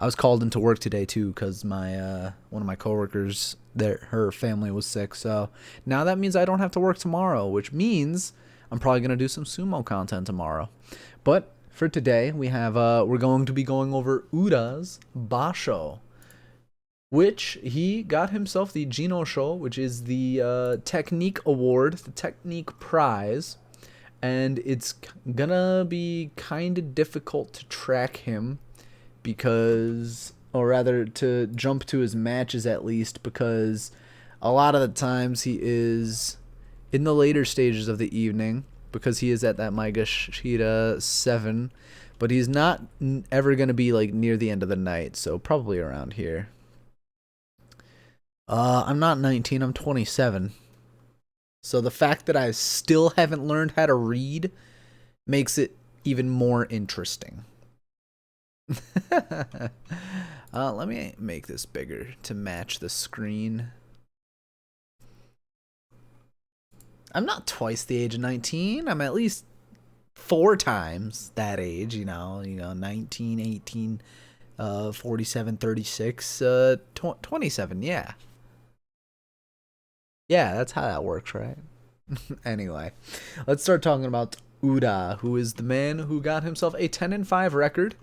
I was called into work today too because my one of my coworkers, her family was sick. So now that means I don't have to work tomorrow, which means I'm probably gonna do some sumo content tomorrow. But for today, we're going to be going over Ura's Basho, which he got himself the Jinosho, which is the technique award, the technique prize, and it's gonna be kind of difficult to track him because, or rather to jump to his matches at least, because a lot of the times he is in the later stages of the evening because he is at that Maigashira 7, but he's not ever going to be like near the end of the night, so probably around here. I'm not 19, I'm 27. So the fact that I still haven't learned how to read makes it even more interesting. Let me make this bigger to match the screen. I'm not twice the age of 19. I'm at least 4 times that age, 19, 18, 47, 36, 27, yeah. Yeah, that's how that works, right? Anyway, let's start talking about Ura, who is the man who got himself a 10-5 record.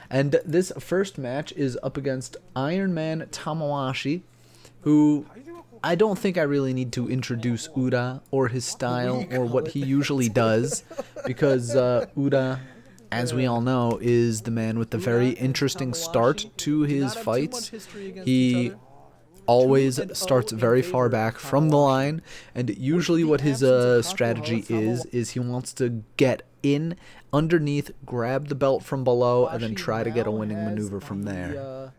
And this first match is up against Iron Man Tamawashi, who I don't think I really need to introduce Ura or his style or what he usually does, because Ura, as we all know, is the man with the very interesting start to his fights. He always starts very far back from the line, and usually what his strategy is he wants to get in underneath, grab the belt from below, and then try to get a winning maneuver from there.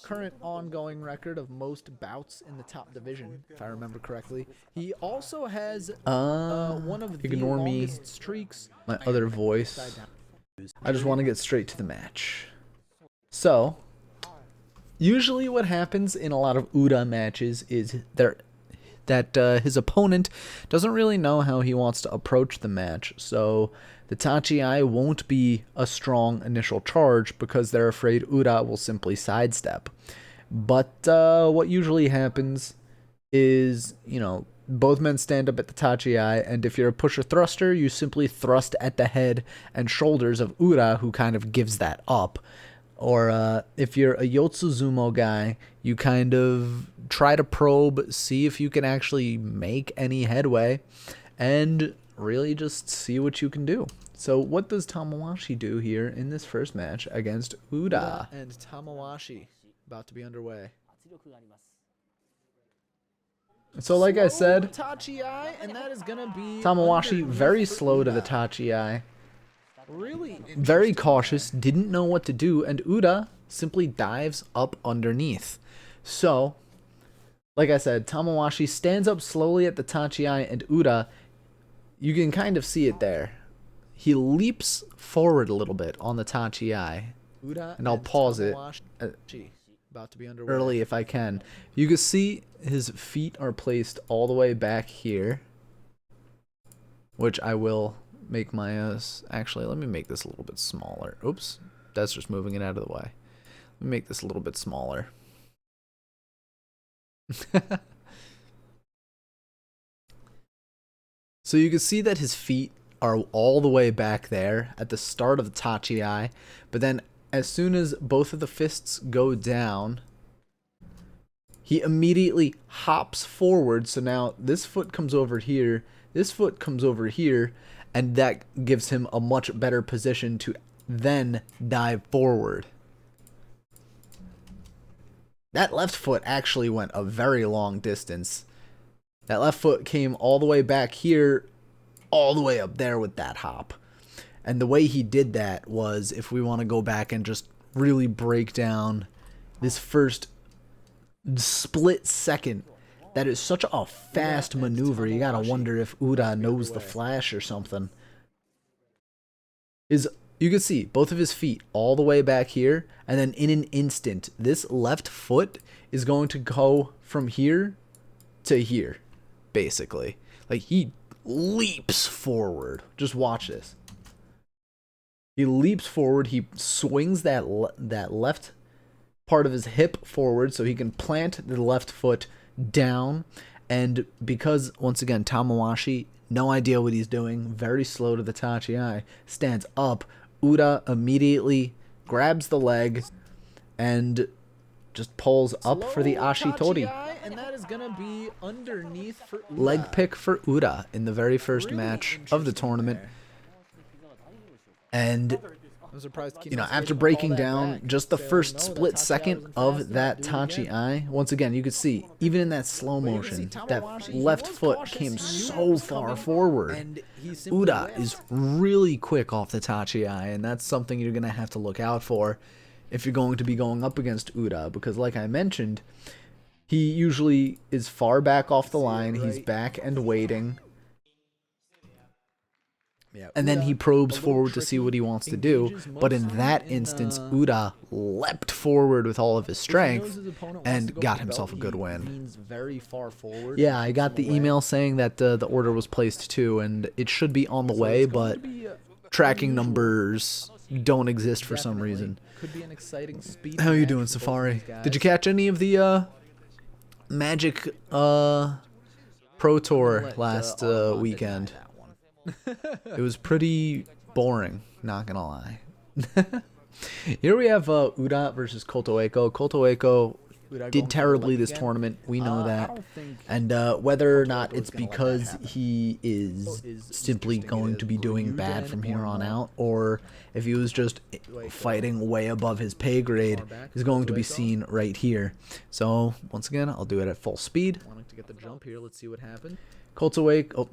Current ongoing record of most bouts in the top division, if I remember correctly. He also has one of the longest streaks. My other voice. I just want to get straight to the match. So, usually what happens in a lot of Ura matches is that his opponent doesn't really know how he wants to approach the match, so the Tachi won't be a strong initial charge because they're afraid Ura will simply sidestep. But what usually happens is, both men stand up at the Tachi, and if you're a pusher thruster, you simply thrust at the head and shoulders of Ura, who kind of gives that up. Or if you're a Yotsuzumo guy, you kind of try to probe, see if you can actually make any headway, and really just see what you can do. So what does Tamawashi do here in this first match against Ura? And Tamawashi about to be underway. So like I said, and that is gonna be Tamawashi very slow to the Tachi. Really very cautious, didn't know what to do, and Ura simply dives up underneath. So, like I said, Tamawashi stands up slowly at the Tachi, and Ura, you can kind of see it there. He leaps forward a little bit on the Tachi, and I'll pause it early if I can. You can see his feet are placed all the way back here, which I will make my actually, let me make this a little bit smaller. Oops, that's just moving it out of the way. Let me make this a little bit smaller. So you can see that his feet are all the way back there at the start of the Tachi, but then as soon as both of the fists go down, he immediately hops forward. So now this foot comes over here, this foot comes over here, and that gives him a much better position to then dive forward. That left foot actually went a very long distance. That left foot came all the way back here, all the way up there with that hop. And the way he did that was, if we want to go back and just really break down this first split second, that is such a fast maneuver. You gotta wonder if Ura knows the flash or something. You can see both of his feet all the way back here, and then in an instant, this left foot is going to go from here to here, basically. Like, he leaps forward. Just watch this. He leaps forward. He swings that left part of his hip forward so he can plant the left foot down. And because, once again, Tamawashi, no idea what he's doing, very slow to the Tachi, stands up, Uda immediately grabs the leg and just pulls up for the Ashitori. And that is going to be underneath for Uda. Leg pick for Uda in the very first match of the tournament. And, you know, after breaking down just the first split second of that Tachi, once again, you could see, even in that slow motion, that left foot came so far forward. Uda is really quick off the Tachi, and that's something you're going to have to look out for if you're going to be going up against Uda, because like I mentioned, he usually is far back off the line, he's back and waiting, and then he probes forward to see what he wants to do, but in that instance, Uda leapt forward with all of his strength and got himself a good win. Yeah, I got the email saying that the order was placed too, and it should be on the way, but tracking numbers don't exist for some reason. How are you doing, Safari? Did you catch any of the Magic Pro Tour last weekend? It was pretty boring, not gonna lie. Here we have Uda versus Kotoeko. Kotoeko did terribly this tournament, we know that. And whether or not it's because he is simply going to be doing bad from here on out, or if he was just fighting way above his pay grade, is going to be seen right here. So, once again, I'll do it at full speed. Wanting to get the jump here, let's see what happened. Kotoeko, oh,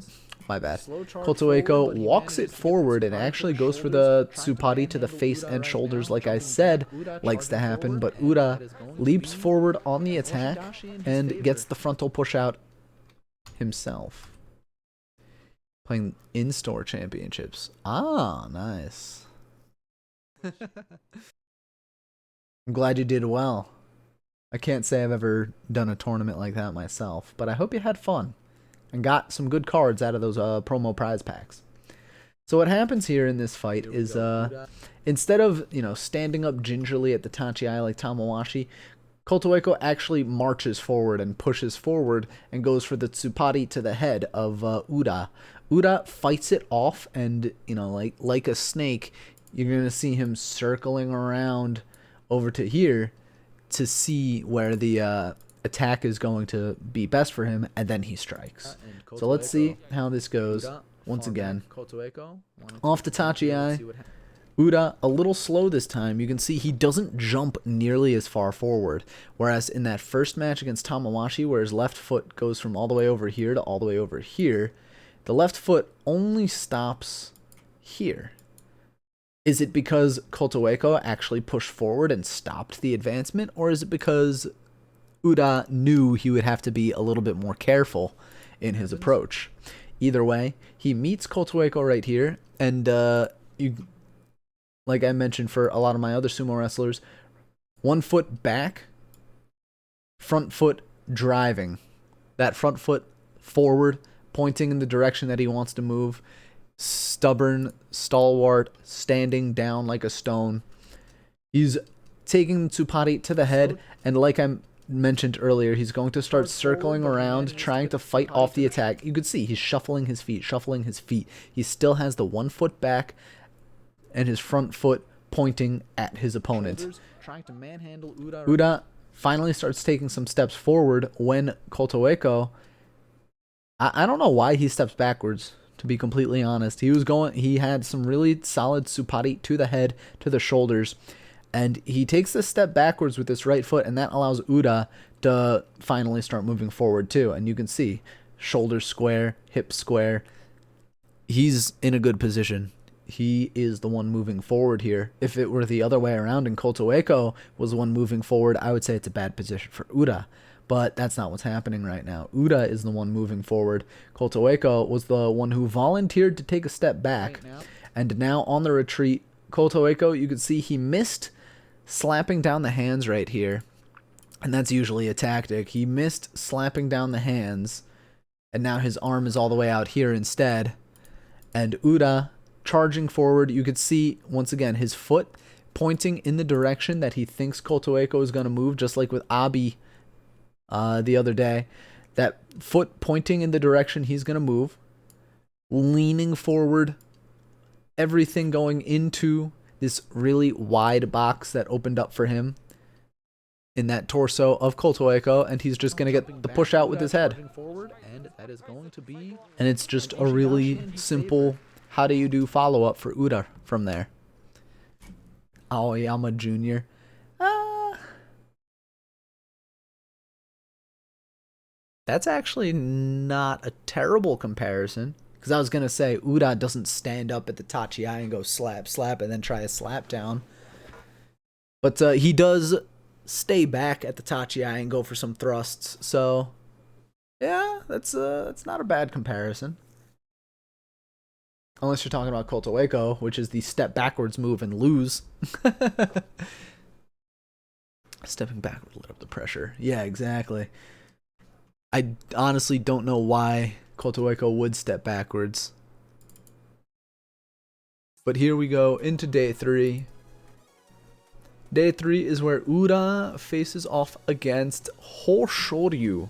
my bad. Kotoeko walks it forward and actually goes for the Tsupari to the face and shoulders, like I said, likes to happen, but Uda leaps forward on the attack and gets the frontal push out himself. Playing in-store championships. Ah, nice. I'm glad you did well. I can't say I've ever done a tournament like that myself, but I hope you had fun and got some good cards out of those promo prize packs. So what happens here in this fight is, instead of, you know, standing up gingerly at the Tachi like Tamawashi, Kotoeko actually marches forward and pushes forward and goes for the Tsupari to the head of Uda. Uda fights it off, and, you know, like a snake, you're going to see him circling around over to here to see where the attack is going to be best for him, and then he strikes. So let's see how this goes. Once again, off the Tachi, Uda a little slow this time. You can see he doesn't jump nearly as far forward, whereas in that first match against Tamawashi, where his left foot goes from all the way over here to all the way over here, the left foot only stops here. Is it because Kotoeko actually pushed forward and stopped the advancement, or is it because Uda knew he would have to be a little bit more careful in his approach? Either way, he meets Kotoeko right here, and like I mentioned for a lot of my other sumo wrestlers, 1 foot back, front foot driving. That front foot forward, pointing in the direction that he wants to move. Stubborn, stalwart, standing down like a stone. He's taking Tsupari to the head, and like I mentioned earlier, he's going to start circling around, trying to fight off the attack. You could see he's shuffling his feet, He still has the 1 foot back and his front foot pointing at his opponent. Uda finally starts taking some steps forward when Kotoeko, I don't know why he steps backwards, to be completely honest. He had some really solid Tsupari to the head, to the shoulders, and he takes this step backwards with this right foot, and that allows Uda to finally start moving forward too. And you can see shoulders square, hips square. He's in a good position. He is the one moving forward here. If it were the other way around and Kotoeko was the one moving forward, I would say it's a bad position for Uda. But that's not what's happening right now. Uda is the one moving forward. Kotoeko was the one who volunteered to take a step back. And now on the retreat, Kotoeko, you can see he missed slapping down the hands right here. And that's usually a tactic. He missed slapping down the hands. And now his arm is all the way out here instead. And Uda charging forward, you could see, once again, his foot pointing in the direction that he thinks Kotoeko is going to move, just like with Abi the other day. That foot pointing in the direction he's going to move, leaning forward, everything going into this really wide box that opened up for him in that torso of Kotoeko, and he's just going to get the push out with his head. And it's just a really simple how do you do follow-up for Uda from there. Aoyama Jr. That's actually not a terrible comparison. Because I was going to say, Uda doesn't stand up at the Tachiai and go slap, slap, and then try a slap down. But he does stay back at the Tachiai and go for some thrusts. So, yeah, that's not a bad comparison. Unless you're talking about Kotoeko, which is the step backwards move and lose. Stepping backward, let up the pressure. Yeah, exactly. I honestly don't know why Kotoeko would step backwards. But here we go into day 3. Day 3 is where Uda faces off against Hoshoryu.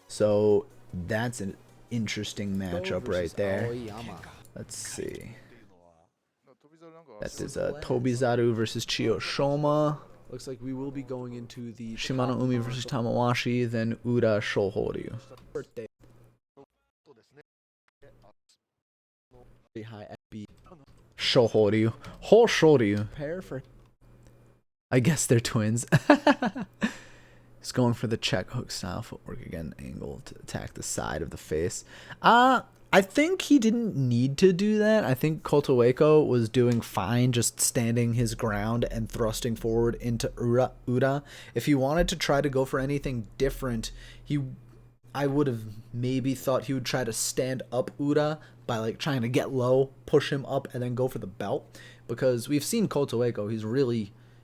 So that's an interesting matchup right there. Let's see. That is Tobizaru versus Chiyoshoma. Looks like we will be going into the Shimano Umi versus Tamawashi, then Uda Shohoryu. Shohoryu. Hoshoryu. pair for I guess they're twins. He's going for the check hook style footwork again, angle to attack the side of the face. I think he didn't need to do that. I think Kotoeko was doing fine just standing his ground and thrusting forward into Uda. If he wanted to try to go for anything different, I would have maybe thought he would try to stand up Uda by like trying to get low, push him up, and then go for the belt. Because we've seen Kotoeko,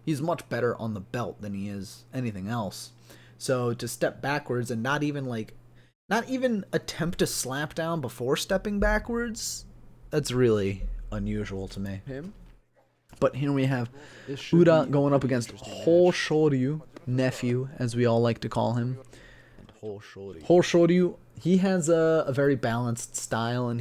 he's much better on the belt than he is anything else. So to step backwards and not even attempt to slap down before stepping backwards, that's really unusual to me. But here we have Uda going up against Hoshoryu, nephew, as we all like to call him. Hoshoryu, he has a very balanced style, and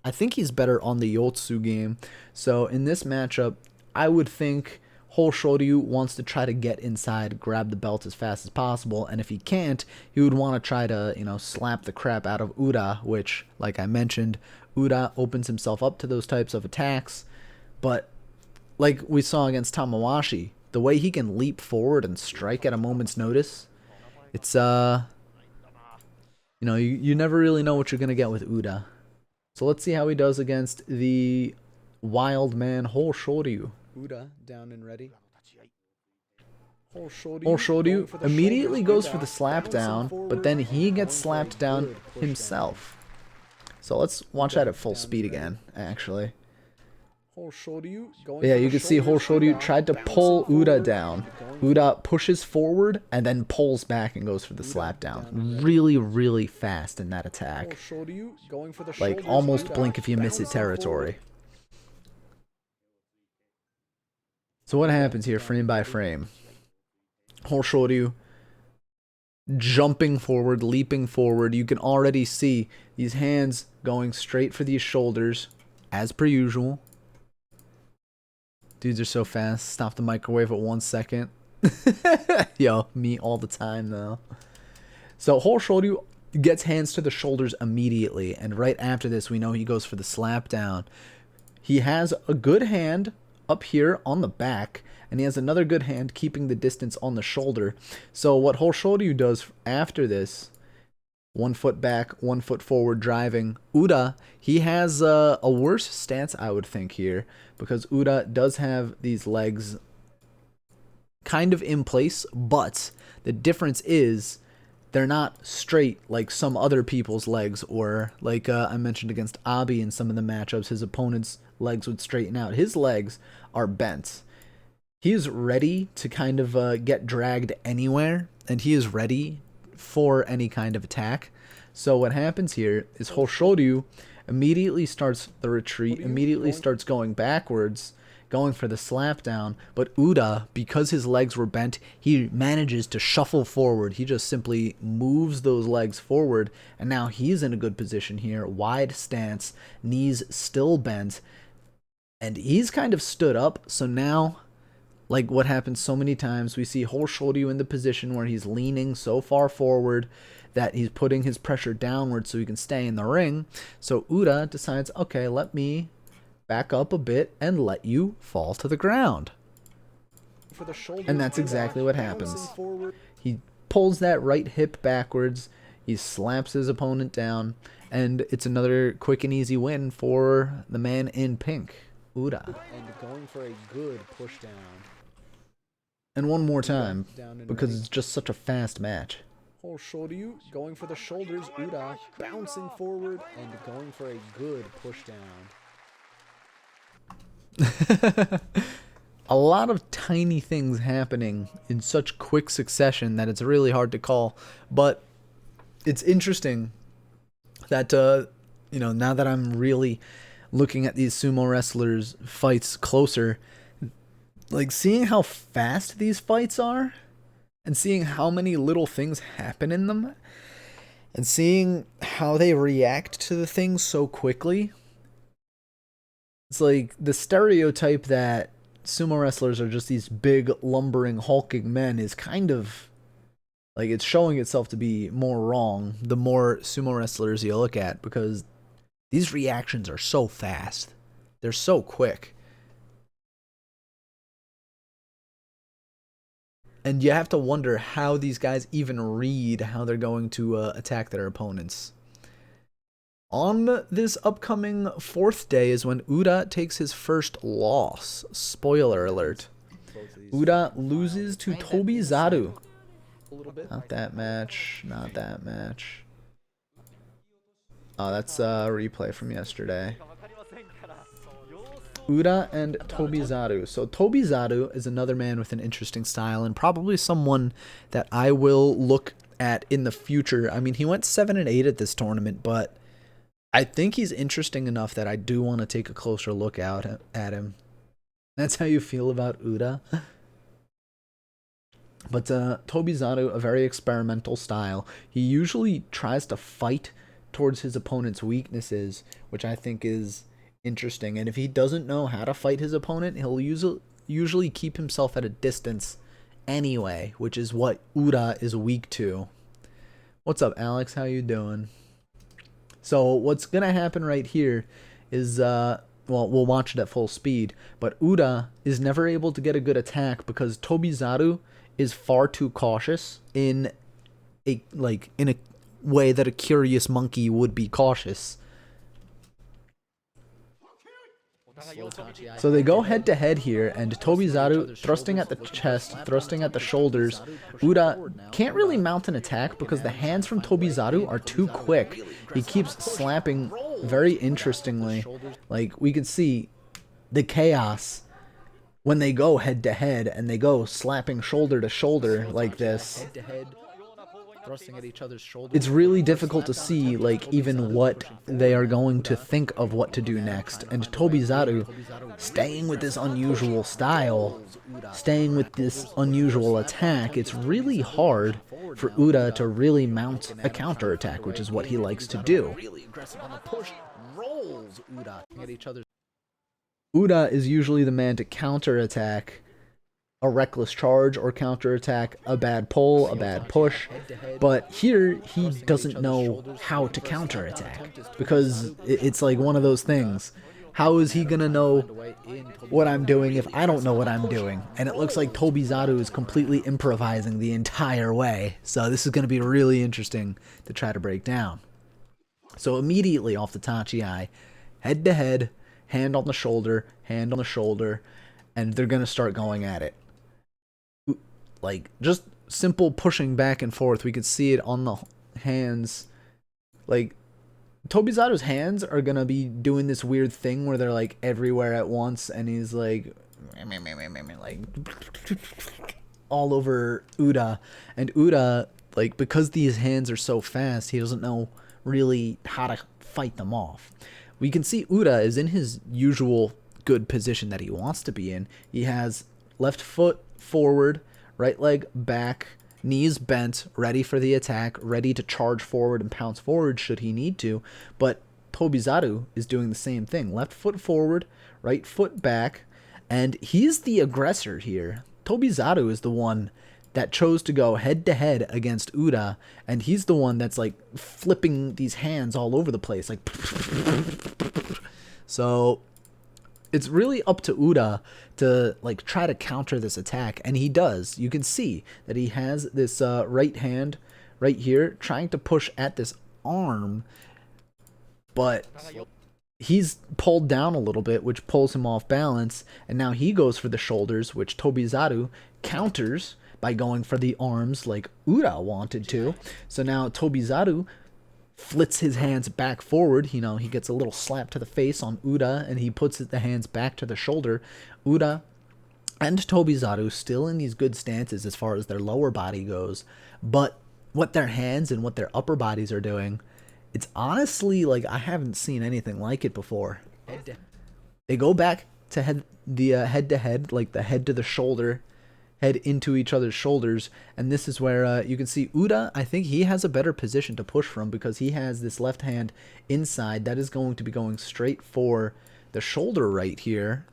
I think he's better on the Yotsu game. So in this matchup, I would think Hoshoryu wants to try to get inside, grab the belt as fast as possible, and if he can't, he would want to try to, slap the crap out of Uda, which, like I mentioned, Uda opens himself up to those types of attacks. But like we saw against Tamawashi, the way he can leap forward and strike at a moment's notice, it's you never really know what you're gonna get with Uda. So let's see how he does against the wild man Hoshoryu. Uda down and ready. Hoshoryu immediately goes for the slap down, but then he gets slapped down himself. So let's watch that at full speed again, actually. Yeah, you can see Hoshoryu tried to pull Uda down. Uda pushes forward and then pulls back and goes for the slap down. Really, really fast in that attack. Like almost blink if you miss it territory. So what happens here frame by frame? Hoshoryu jumping forward, leaping forward. You can already see these hands going straight for these shoulders, as per usual. Dudes are so fast. Stop the microwave at 1 second. Yo, me all the time though. So Hoshoryu gets hands to the shoulders immediately, and right after this we know he goes for the slap down. He has a good hand up here on the back, and he has another good hand keeping the distance on the shoulder. So what Hoshoryu does after this, 1 foot back, 1 foot forward driving, Uda, he has a worse stance, I would think, here, because Uda does have these legs kind of in place, but the difference is they're not straight like some other people's legs, or like I mentioned against Abi in some of the matchups, his opponent's legs would straighten out. His legs are bent. He is ready to kind of get dragged anywhere, and he is ready for any kind of attack. So what happens here is Hoshoryu immediately starts the retreat, immediately starts going backwards, going for the slap down, but Uda, because his legs were bent, he manages to shuffle forward. He just simply moves those legs forward, and now he's in a good position here. Wide stance, knees still bent, and he's kind of stood up, so now, like what happens so many times, we see Hoshoryu in the position where he's leaning so far forward that he's putting his pressure downward so he can stay in the ring. So Uda decides, okay, let me back up a bit and let you fall to the ground. And that's exactly what happens. He pulls that right hip backwards, he slaps his opponent down, and it's another quick and easy win for the man in pink, Uda. And going for a good push down. And one more time, because it's just such a fast match. Hoshoryu going for the shoulders. Uda bouncing forward and going for a good push down. A lot of tiny things happening in such quick succession that it's really hard to call. But it's interesting that, now that I'm really looking at these sumo wrestlers' fights closer, like seeing how fast these fights are, and seeing how many little things happen in them, and seeing how they react to the things so quickly. It's like the stereotype that sumo wrestlers are just these big, lumbering, hulking men is kind of, like, it's showing itself to be more wrong the more sumo wrestlers you look at, because these reactions are so fast. They're so quick. And you have to wonder how these guys even read how they're going to attack their opponents. On this upcoming 4th day is when Uda takes his first loss. Spoiler alert. Uda loses to Tobizaru. Not that match. Not that match. Oh, that's a replay from yesterday. Uda and Tobizaru. So Tobizaru is another man with an interesting style, and probably someone that I will look at in the future. I mean, he went 7-8 at this tournament, but I think he's interesting enough that I do want to take a closer look at him. That's how you feel about Uda? But Tobizaru, a very experimental style. He usually tries to fight towards his opponent's weaknesses, which I think is interesting. And if he doesn't know how to fight his opponent, he'll usually keep himself at a distance anyway, which is what Uda is weak to. What's up, Alex? How you doing? So what's gonna happen right here is well, we'll watch it at full speed, but Uda is never able to get a good attack because Tobizaru is far too cautious in a way that a curious monkey would be cautious. So they go head to head here, and Tobizaru thrusting at the chest, thrusting at the shoulders. Uda can't really mount an attack because the hands from Tobizaru are too quick. He keeps slapping very interestingly. Like, we can see the chaos when they go head to head and they go slapping shoulder to shoulder like this. Thrusting at each other's shoulders. It's really difficult to see, like, even what they are going to think of what to do next. And Tobizaru, staying with this unusual style, staying with this unusual attack, it's really hard for Uda to really mount a counterattack, which is what he likes to do. Uda is usually the man to counterattack a reckless charge or counterattack a bad pull, a bad push, but here he doesn't know how to counterattack because it's like one of those things. How is he gonna know what I'm doing if I don't know what I'm doing? And it looks like Tobizaru is completely improvising the entire way, so this is gonna be really interesting to try to break down. So immediately off the Tachi, head to head, hand on the shoulder, and they're gonna start going at it. Like, just simple pushing back and forth. We could see it on the hands. Like, Tobizaru's hands are gonna be doing this weird thing where they're like everywhere at once, and he's like all over Uda. And Uda, like, because these hands are so fast, he doesn't know really how to fight them off. We can see Uda is in his usual good position that he wants to be in. He has left foot forward, right leg back, knees bent, ready for the attack, ready to charge forward and pounce forward should he need to. But Tobizaru is doing the same thing. Left foot forward, right foot back, and he's the aggressor here. Tobizaru is the one that chose to go head-to-head against Uda, and he's the one that's, like, flipping these hands all over the place. Like, so it's really up to Uda to, like, try to counter this attack, and he does. You can see that he has this right hand right here trying to push at this arm, but he's pulled down a little bit, which pulls him off balance, and now he goes for the shoulders, which Tobizaru counters by going for the arms like Uda wanted to. So now Tobizaru flits his hands back forward. You know, he gets a little slap to the face on Uda, and he puts the hands back to the shoulder. Uda and Tobizaru still in these good stances as far as their lower body goes, but what their hands and what their upper bodies are doing, it's honestly like I haven't seen anything like it before. They go back to head-to-head, like the head to the shoulder, head into each other's shoulders, and this is where you can see Uda, I think he has a better position to push from because he has this left hand inside that is going to be going straight for the shoulder right here.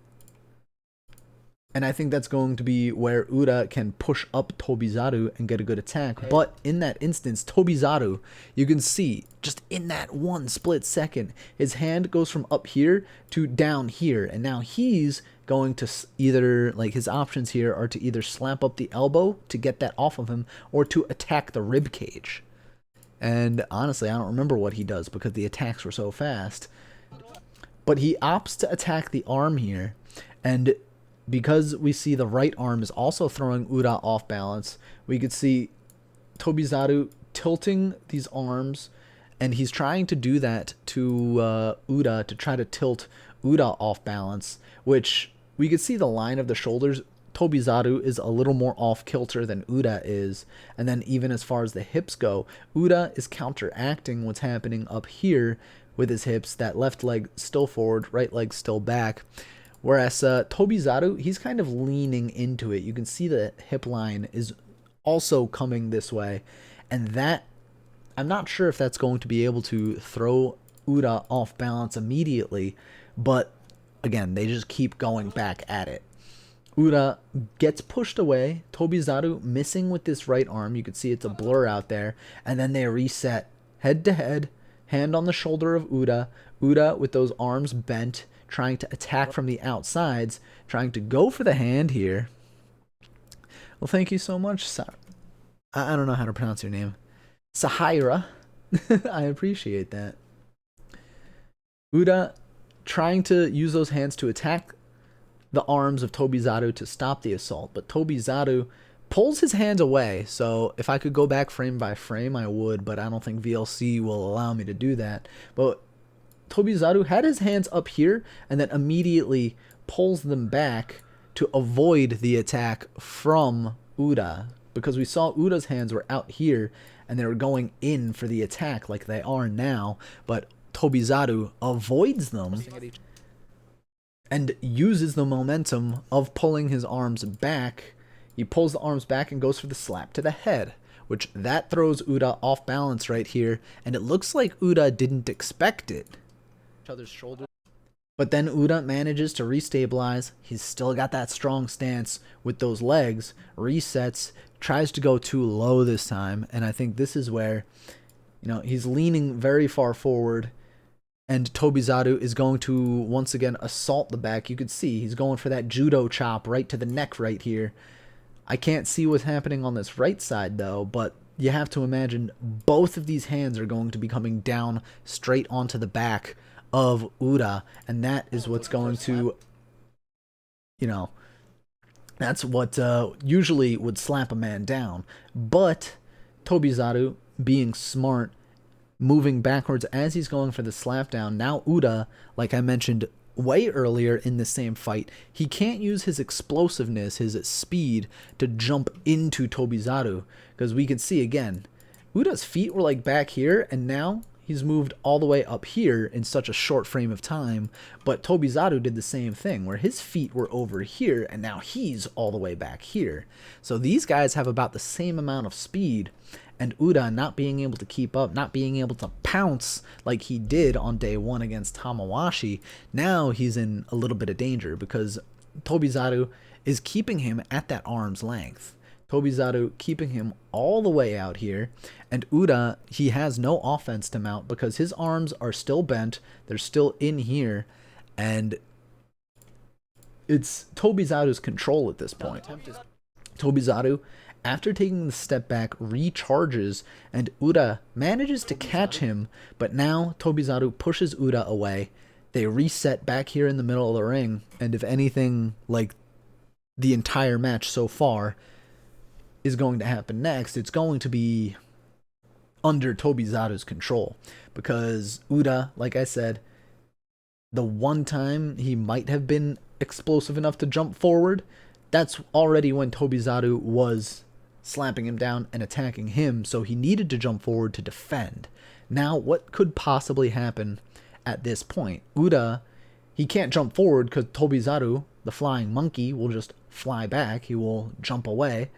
And I think that's going to be where Uda can push up Tobizaru and get a good attack. But in that instance, Tobizaru, you can see, just in that one split second, his hand goes from up here to down here. And now he's going to either, like, his options here are to either slap up the elbow to get that off of him or to attack the rib cage. And honestly, I don't remember what he does because the attacks were so fast. But he opts to attack the arm here. And because we see the right arm is also throwing Uda off balance, we could see Tobizaru tilting these arms, and he's trying to do that to Uda to try to tilt Uda off balance, which we could see the line of the shoulders. Tobizaru is a little more off kilter than Uda is, and then even as far as the hips go, Uda is counteracting what's happening up here with his hips, that left leg still forward, right leg still back. Whereas Tobizaru, he's kind of leaning into it. You can see the hip line is also coming this way. And that, I'm not sure if that's going to be able to throw Uda off balance immediately. But again, they just keep going back at it. Uda gets pushed away. Tobizaru missing with this right arm. You can see it's a blur out there. And then they reset head to head, hand on the shoulder of Uda. Uda with those arms bent, trying to attack from the outsides, trying to go for the hand here. Well, thank you so much, I don't know how to pronounce your name. Sahira. I appreciate that. Uda trying to use those hands to attack the arms of Tobizaru to stop the assault, but Tobizaru pulls his hands away. So if I could go back frame by frame, I would, but I don't think VLC will allow me to do that. But Tobizaru had his hands up here and then immediately pulls them back to avoid the attack from Uda, because we saw Uda's hands were out here and they were going in for the attack like they are now, but Tobizaru avoids them and uses the momentum of pulling his arms back. He pulls the arms back and goes for the slap to the head, which that throws Uda off balance right here, and it looks like Uda didn't expect it. Other's shoulders. But then Uda manages to restabilize. He's still got that strong stance with those legs, resets, tries to go too low this time, and I think this is where, you know, he's leaning very far forward, and Tobizaru is going to once again assault the back. You could see he's going for that judo chop right to the neck right here. I can't see what's happening on this right side though, but you have to imagine both of these hands are going to be coming down straight onto the back of Uda, and that is what's going to, you know, that's what usually would slap a man down. But Tobizaru, being smart, moving backwards as he's going for the slap down. Now Uda, like I mentioned way earlier in the same fight, he can't use his explosiveness, his speed, to jump into Tobizaru, because we can see again, Uda's feet were like back here, and now he's moved all the way up here in such a short frame of time, but Tobizaru did the same thing, where his feet were over here, and now he's all the way back here. So these guys have about the same amount of speed, and Uda not being able to keep up, not being able to pounce like he did on day one against Tamawashi, now he's in a little bit of danger, because Tobizaru is keeping him at that arm's length. Tobizaru keeping him all the way out here, and Uda, he has no offense to mount because his arms are still bent, they're still in here, and it's Tobizaru's control at this point. Tobizaru, after taking the step back, recharges, and Uda manages to catch him, but now Tobizaru pushes Uda away. They reset back here in the middle of the ring, and if anything like the entire match so far is going to happen next, it's going to be under Tobizaru's control, because Uda, like I said, the one time he might have been explosive enough to jump forward, that's already when Tobizaru was slapping him down and attacking him, so he needed to jump forward to defend. Now, what could possibly happen at this point? Uda, he can't jump forward because Tobizaru, the flying monkey, will just fly back. He will jump away.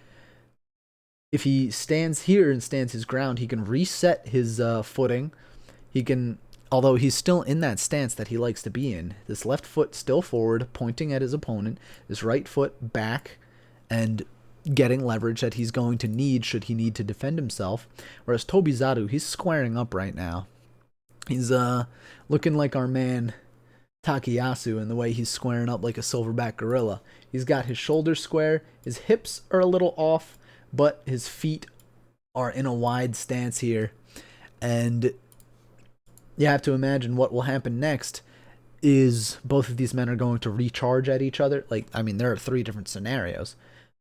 If he stands here and stands his ground, he can reset his footing. He can, although he's still in that stance that he likes to be in. This left foot still forward, pointing at his opponent. This right foot back and getting leverage that he's going to need should he need to defend himself. Whereas Tobizaru, he's squaring up right now. He's looking like our man Takayasu in the way he's squaring up like a silverback gorilla. He's got his shoulders square, his hips are a little off, but his feet are in a wide stance here. And you have to imagine what will happen next is both of these men are going to recharge at each other. Like, I mean, there are three different scenarios.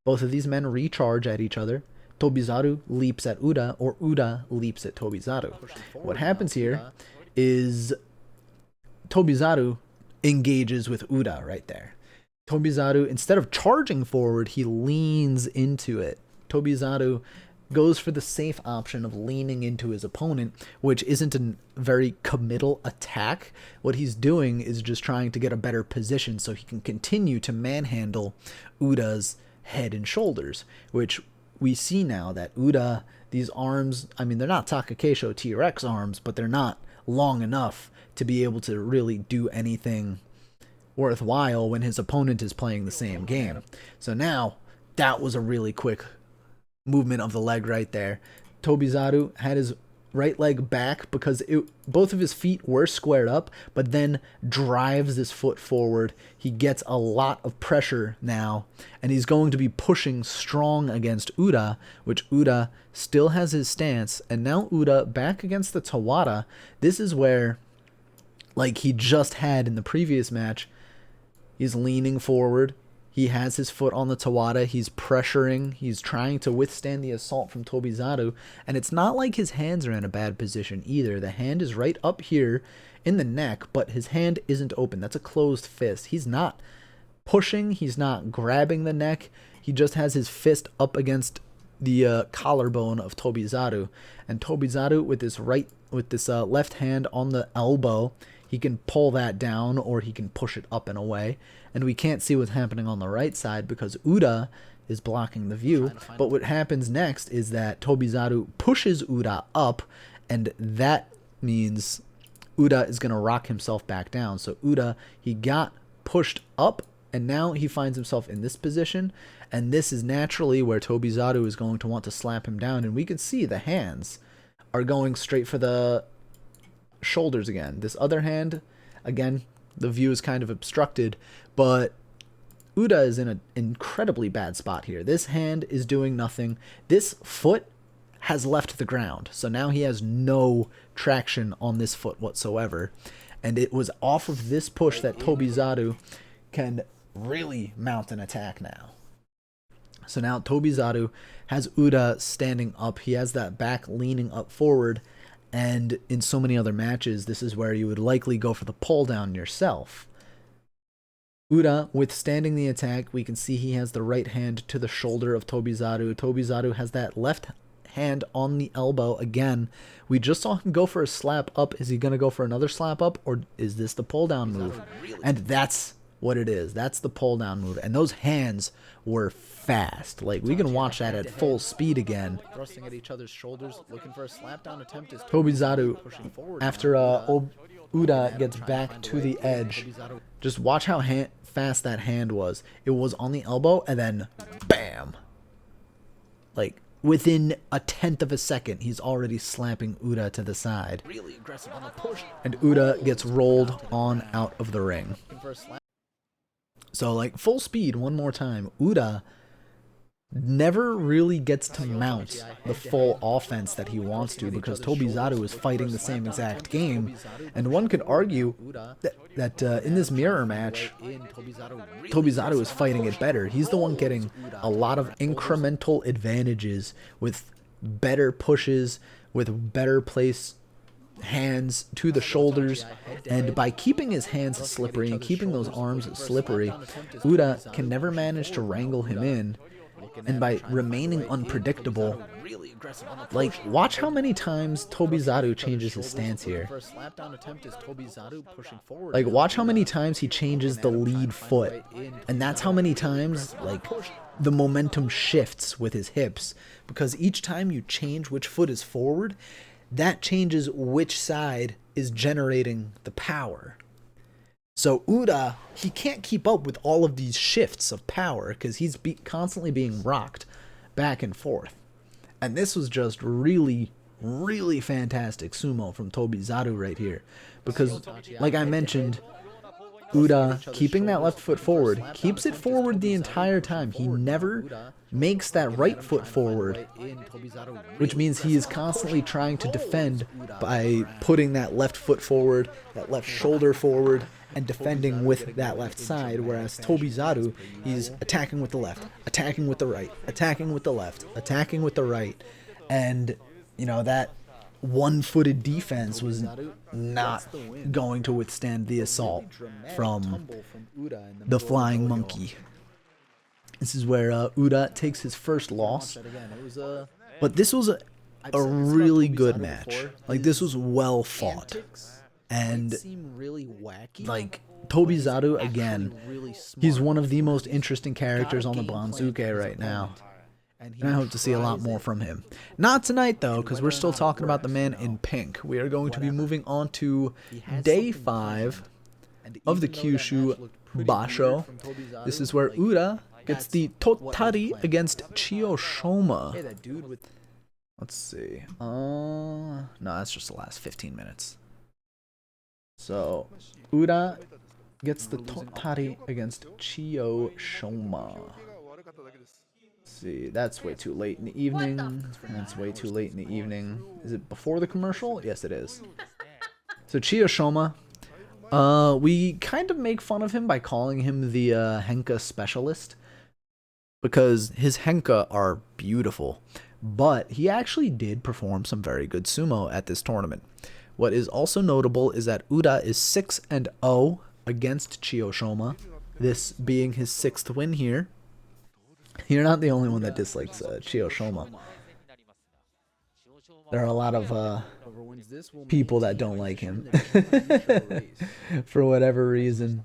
Both of these men recharge at each other. Tobizaru leaps at Uda, or Uda leaps at Tobizaru. What happens here is Tobizaru engages with Uda right there. Tobizaru, instead of charging forward, he leans into it. Tobizaru goes for the safe option of leaning into his opponent, which isn't a very committal attack. What he's doing is just trying to get a better position so he can continue to manhandle Uda's head and shoulders, which we see now that Uda, these arms, I mean, they're not Takakeisho T-Rex arms, but they're not long enough to be able to really do anything worthwhile when his opponent is playing the same game. So now, that was a really quick movement of the leg right there. Tobizaru had his right leg back because both of his feet were squared up, but then drives this foot forward. He gets a lot of pressure now, and he's going to be pushing strong against Uda, which Uda still has his stance, and now Uda back against the Tawada. This is where, like he just had in the previous match, he's leaning forward. He has his foot on the Tawada. He's pressuring. He's trying to withstand the assault from Tobizaru. And it's not like his hands are in a bad position either. The hand is right up here in the neck, but his hand isn't open. That's a closed fist. He's not pushing. He's not grabbing the neck. He just has his fist up against the collarbone of Tobizaru. And Tobizaru with this left hand on the elbow, he can pull that down or he can push it up and away. And we can't see what's happening on the right side because Uda is blocking the view. But what happens next is that Tobizaru pushes Uda up, and that means Uda is going to rock himself back down. So Uda, he got pushed up, and now he finds himself in this position. And this is naturally where Tobizaru is going to want to slap him down. And we can see the hands are going straight for the shoulders again. This other hand, again, the view is kind of obstructed, but Uda is in an incredibly bad spot here. This hand is doing nothing. This foot has left the ground, so now he has no traction on this foot whatsoever. And it was off of this push that Tobizaru can really mount an attack now. So now Tobizaru has Uda standing up. He has that back leaning up forward. And in so many other matches, this is where you would likely go for the pull down yourself. Uda, withstanding the attack, we can see he has the right hand to the shoulder of Tobizaru. Tobizaru has that left hand on the elbow again. We just saw him go for a slap up. Is he going to go for another slap up, or is this the pull down move? And that's what it is. That's the pull down move. And those hands were fast. Like, we can watch that at full speed again. Thrusting at each other's shoulders, looking for a slapdown attempt. Is Tobizaru, pushing forward. after Uda gets back to the edge, just watch how fast that hand was. It was on the elbow, and then bam. Like, within a tenth of a second, he's already slapping Uda to the side. Really aggressive on the push. And Uda gets rolled on out of the ring. So, like, full speed one more time. Uda never really gets to mount the full offense that he wants to, because Tobizaru is fighting the same exact game. And one could argue that in this mirror match, Tobizaru is fighting it better. He's the one getting a lot of incremental advantages with better pushes, with better place hands to the shoulders, and by keeping his hands slippery and keeping those arms slippery, Uda can never manage to wrangle him in. And by remaining unpredictable, like, watch how many times Tobizaru changes his stance here. Like, watch how many times he changes the lead foot. And that's how many times, like, the momentum shifts with his hips. Because each time you change which foot is forward, that changes which side is generating the power. So Uda, he can't keep up with all of these shifts of power because he's constantly being rocked back and forth. And this was just really, really fantastic sumo from Tobizaru right here. Because, like I mentioned, Uda, keeping that left foot forward, keeps it forward the entire time. He never makes that right foot forward, which means he is constantly trying to defend by putting that left foot forward, that left shoulder forward, and defending with that left side, whereas Tobizaru, he's attacking with the left, attacking with the right, attacking with the left, attacking with the right. And, you know, that one-footed defense was not going to withstand the assault from the Flying Monkey. This is where Uda takes his first loss. But this was a really good match. Like, this was well fought. And, like, Tobizaru, again, he's one of the most interesting characters on the Banzuke right now. And I hope to see a lot more from him. Not tonight, though, because we're still talking about the man in pink. We are going to be moving on to Day 5 of the Kyushu Basho. This is where Uda gets the Totari against Chiyoshoma. Let's see. No, that's just the last 15 minutes. So, Uda gets the Totari against Chiyoshoma. See, that's way too late in the evening. That's way too late in the evening. Is it before the commercial? Yes, it is. So Chiyoshoma, we kind of make fun of him by calling him the Henka specialist, because his Henka are beautiful. But he actually did perform some very good sumo at this tournament. What is also notable is that Uda is 6-0 against Chiyoshoma, this being his 6th win here. You're not the only one that dislikes Chiyoshoma. There are a lot of people that don't like him for whatever reason.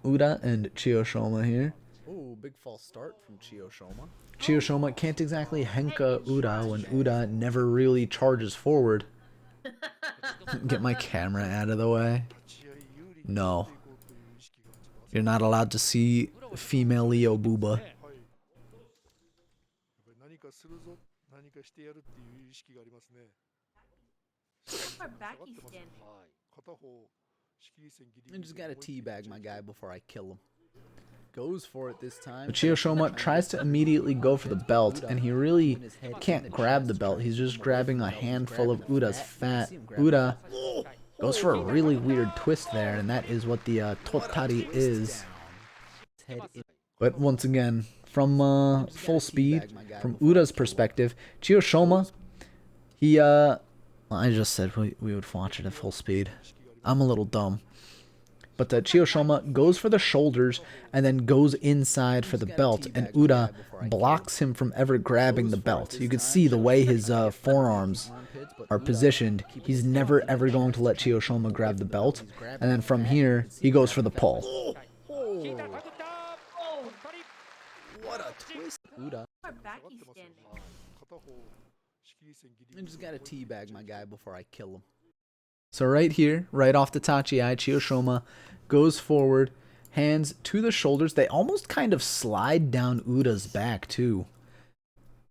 Uda and Chiyoshoma here. Ooh, big false start from Chiyoshoma. Chiyoshoma can't exactly Henka Uda when Uda never really charges forward. Get my camera out of the way. No. You're not allowed to see female Leo Booba. I just gotta teabag my guy before I kill him. Goes for it this time. But Chiyoshoma tries to immediately go for the belt, and he really can't grab the belt. He's just grabbing a handful of Uda's fat. Uda goes for a really weird twist there, and that is what the Totari is. But once again, from full speed, from Uda's perspective, Chiyoshoma, he, I just said we would watch it at full speed. I'm a little dumb. But Chiyoshoma goes for the shoulders and then goes inside for the belt, and Uda blocks him from ever grabbing the belt. You can see the way his forearms are positioned. He's never ever going to let Chiyoshoma grab the belt. And then from here, he goes for the pull. What a twist. Uda. I just gotta teabag my guy before I kill him. So right here, right off the Tachi-ai, Chiyoshoma goes forward, hands to the shoulders. They almost kind of slide down Uda's back too,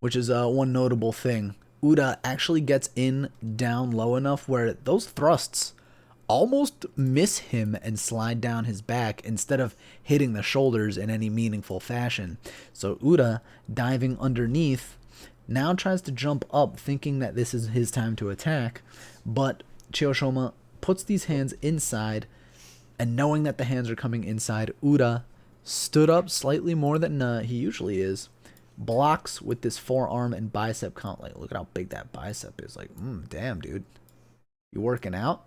which is one notable thing. Uda actually gets in down low enough where those thrusts almost miss him and slide down his back instead of hitting the shoulders in any meaningful fashion. So Uda, diving underneath, now tries to jump up thinking that this is his time to attack, but Chiyoshoma puts these hands inside, and knowing that the hands are coming inside, Uda stood up slightly more than he usually is, blocks with this forearm and bicep count. Like, look at how big that bicep is. Like, damn, dude. You working out?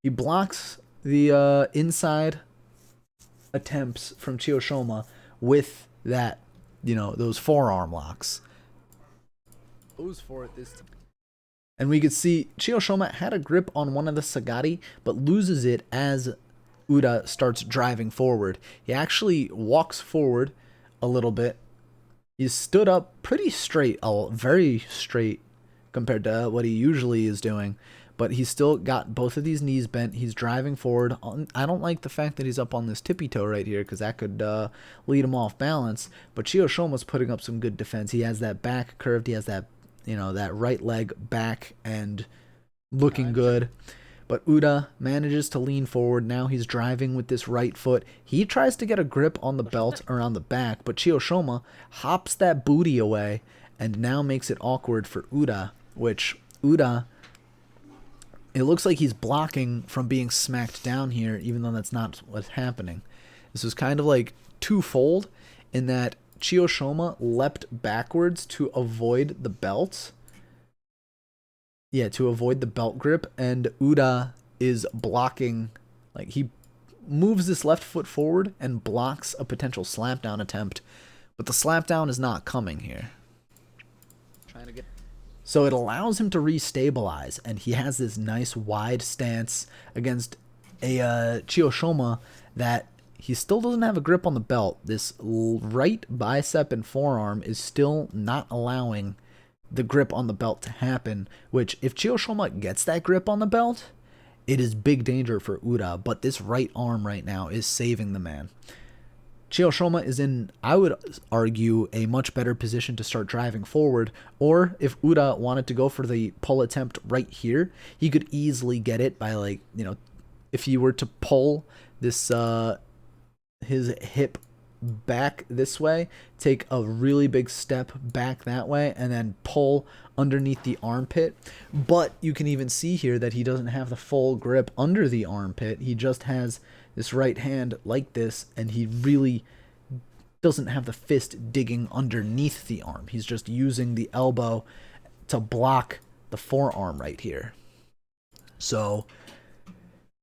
He blocks the inside attempts from Chiyoshoma with that, those forearm locks. Goes for it this time. And we could see Chiyoshoma had a grip on one of the Sagari, but loses it as Uda starts driving forward. He actually walks forward a little bit. He's stood up pretty straight, very straight compared to what he usually is doing. But he's still got both of these knees bent. He's driving forward. I don't like the fact that he's up on this tippy toe right here because that could lead him off balance. But Chiyoshoma's putting up some good defense. He has that back curved. He has that, that right leg back and looking good. But Uda manages to lean forward. Now he's driving with this right foot. He tries to get a grip on the belt around the back, but Chiyoshoma hops that booty away and now makes it awkward for Uda, which Uda, it looks like he's blocking from being smacked down here, even though that's not what's happening. This was kind of like twofold in that Chiyoshoma leapt backwards to avoid the belt. Yeah, to avoid the belt grip, and Uda is blocking, like he moves this left foot forward and blocks a potential slapdown attempt, but the slapdown is not coming here. So it allows him to restabilize, and he has this nice wide stance against a Chiyoshoma that he still doesn't have a grip on the belt. This right bicep and forearm is still not allowing the grip on the belt to happen, which if Chiyoshoma gets that grip on the belt, it is big danger for Uda, but this right arm right now is saving the man. Chiyoshoma is in, I would argue, a much better position to start driving forward, or if Uda wanted to go for the pull attempt right here, he could easily get it by, like, if he were to pull this, his hip back this way, take a really big step back that way, and then pull underneath the armpit. But you can even see here that he doesn't have the full grip under the armpit. He just has this right hand like this, and he really doesn't have the fist digging underneath the arm. He's just using the elbow to block the forearm right here. So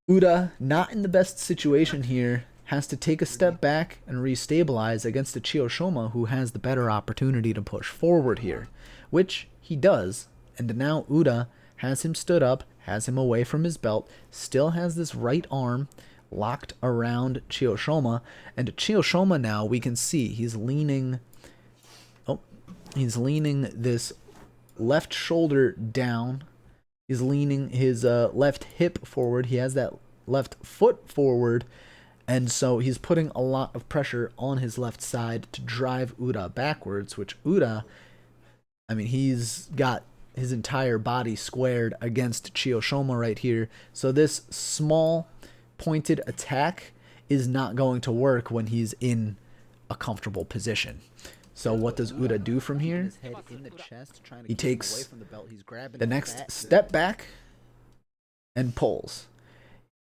Uda, not in the best situation here, has to take a step back and restabilize against the Chiyoshoma, who has the better opportunity to push forward here, which he does. And now Uda has him stood up, has him away from his belt, still has this right arm locked around Chiyoshoma, and Chiyoshoma now we can see he's leaning this left shoulder down, he's leaning his left hip forward, he has that left foot forward, and so he's putting a lot of pressure on his left side to drive Uda backwards, which Uda, I mean, he's got his entire body squared against Chiyoshoma right here, so this small pointed attack is not going to work when he's in a comfortable position. So what does Uda do from here? He takes the next step back and pulls.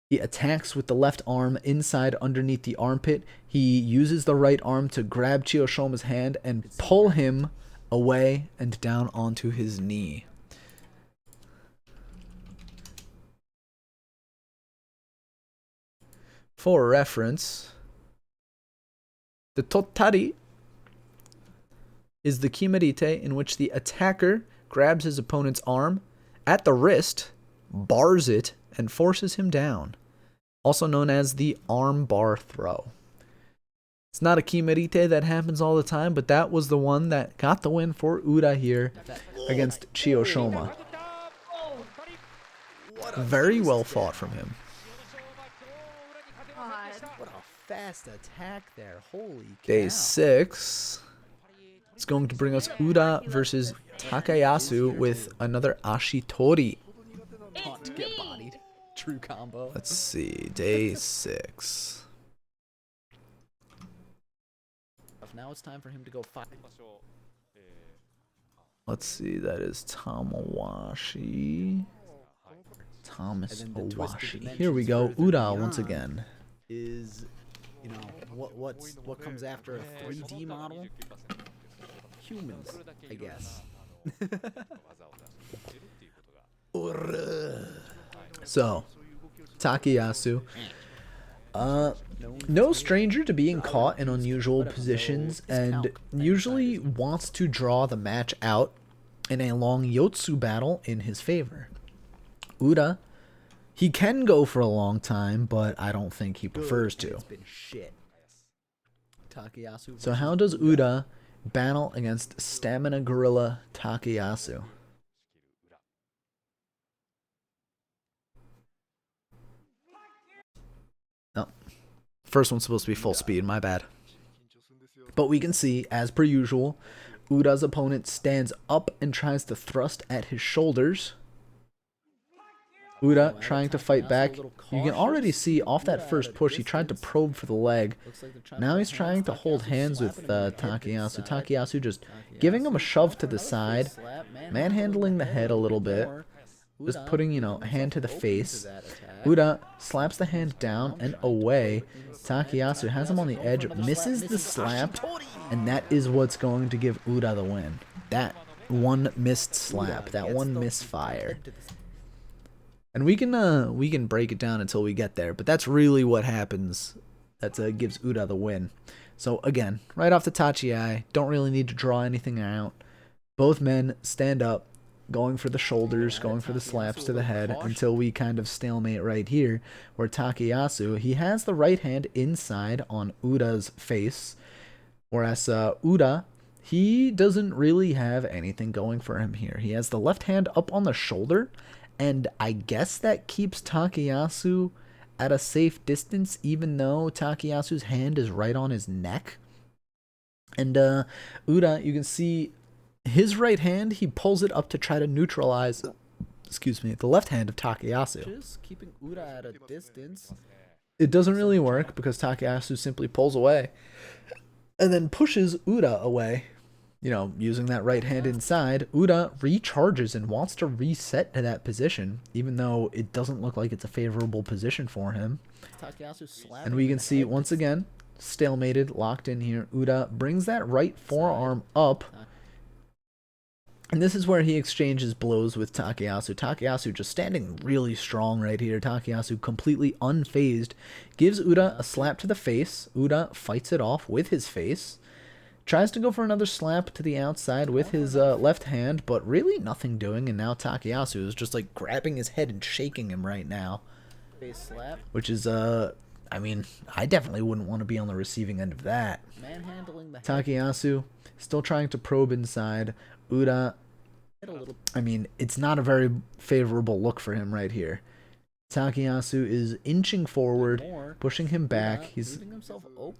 He attacks with the left arm inside underneath the armpit. He uses the right arm to grab Chiyoshoma's hand and pull him away and down onto his knee. For reference, the totari is the kimerite in which the attacker grabs his opponent's arm at the wrist, bars it, and forces him down. Also known as the arm bar throw. It's not a kimerite that happens all the time, but that was the one that got the win for Ura here against Chiyoshoma. Very well fought from him. What a fast attack there. Holy cow. Day 6. It's going to bring us Ura versus Takayasu with another Ashitori. Taunt to get bodied. True combo. Let's see. Day 6. Now it's time for him to go fight. Let's see. That is Tamawashi. Thomas Owashi. Here we go. Ura once again. Is, you know, what comes after a 3D model? Humans, I guess. So, Takayasu, no stranger to being caught in unusual positions and usually wants to draw the match out in a long Yotsu battle in his favor. Ura, he can go for a long time, but I don't think he prefers to. It's been shit. Takayasu. So how does Ura battle against stamina gorilla Takayasu? No. First one's supposed to be full speed, my bad. But we can see, as per usual, Ura's opponent stands up and tries to thrust at his shoulders. Ura trying to fight back. You can already see off that first push, he tried to probe for the leg. Now he's trying to hold hands with Takayasu. Takayasu just giving him a shove to the side, manhandling the head a little bit. Just putting, you know, a hand to the face. Ura slaps the hand down and away. Takayasu has him on the edge, misses the slap, and that is what's going to give Ura the win. That one missed slap, that one misfire. And we can break it down until we get there, but that's really what happens. That gives Ura the win. So again, right off the Tachi, don't really need to draw anything out. Both men stand up, going for the shoulders, going for the slaps to the head, until we kind of stalemate right here, where Takayasu, he has the right hand inside on Ura's face, whereas Ura, he doesn't really have anything going for him here. He has the left hand up on the shoulder, and I guess that keeps Takayasu at a safe distance, even though Takayasu's hand is right on his neck. And Ura, you can see his right hand, he pulls it up to try to neutralize, the left hand of Takayasu. Just keeping Ura at a distance. It doesn't really work because Takayasu simply pulls away and then pushes Ura away. You know, using that right hand inside, Ura recharges and wants to reset to that position, even though it doesn't look like it's a favorable position for him. And we can see, once again, stalemated, locked in here, Ura brings that right forearm up. And this is where he exchanges blows with Takayasu. Takayasu just standing really strong right here. Takayasu completely unfazed. Gives Ura a slap to the face. Ura fights it off with his face. Tries to go for another slap to the outside with his left hand, but really nothing doing. And now Takayasu is just like grabbing his head and shaking him right now. Which is, I mean, I definitely wouldn't want to be on the receiving end of that. Takayasu still trying to probe inside. Ura, I mean, it's not a very favorable look for him right here. Takayasu is inching forward, pushing him back. He's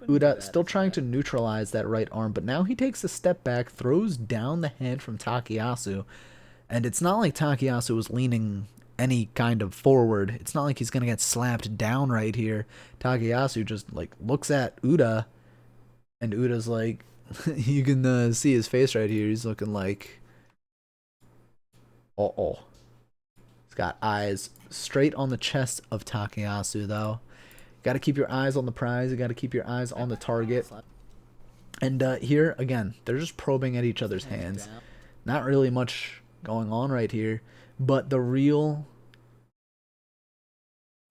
Ura still trying to neutralize that right arm, but now he takes a step back, throws down the hand from Takayasu, and it's not like Takayasu was leaning any kind of forward. It's not like he's gonna get slapped down right here. Takayasu just like looks at Ura, and Ura's like, you can see his face right here. He's looking like, uh-oh. He's got eyes straight on the chest of Takayasu, though. Got to keep your eyes on the prize. You got to keep your eyes on the target. And here, again, they're just probing at each other's hands. Not really much going on right here. But the real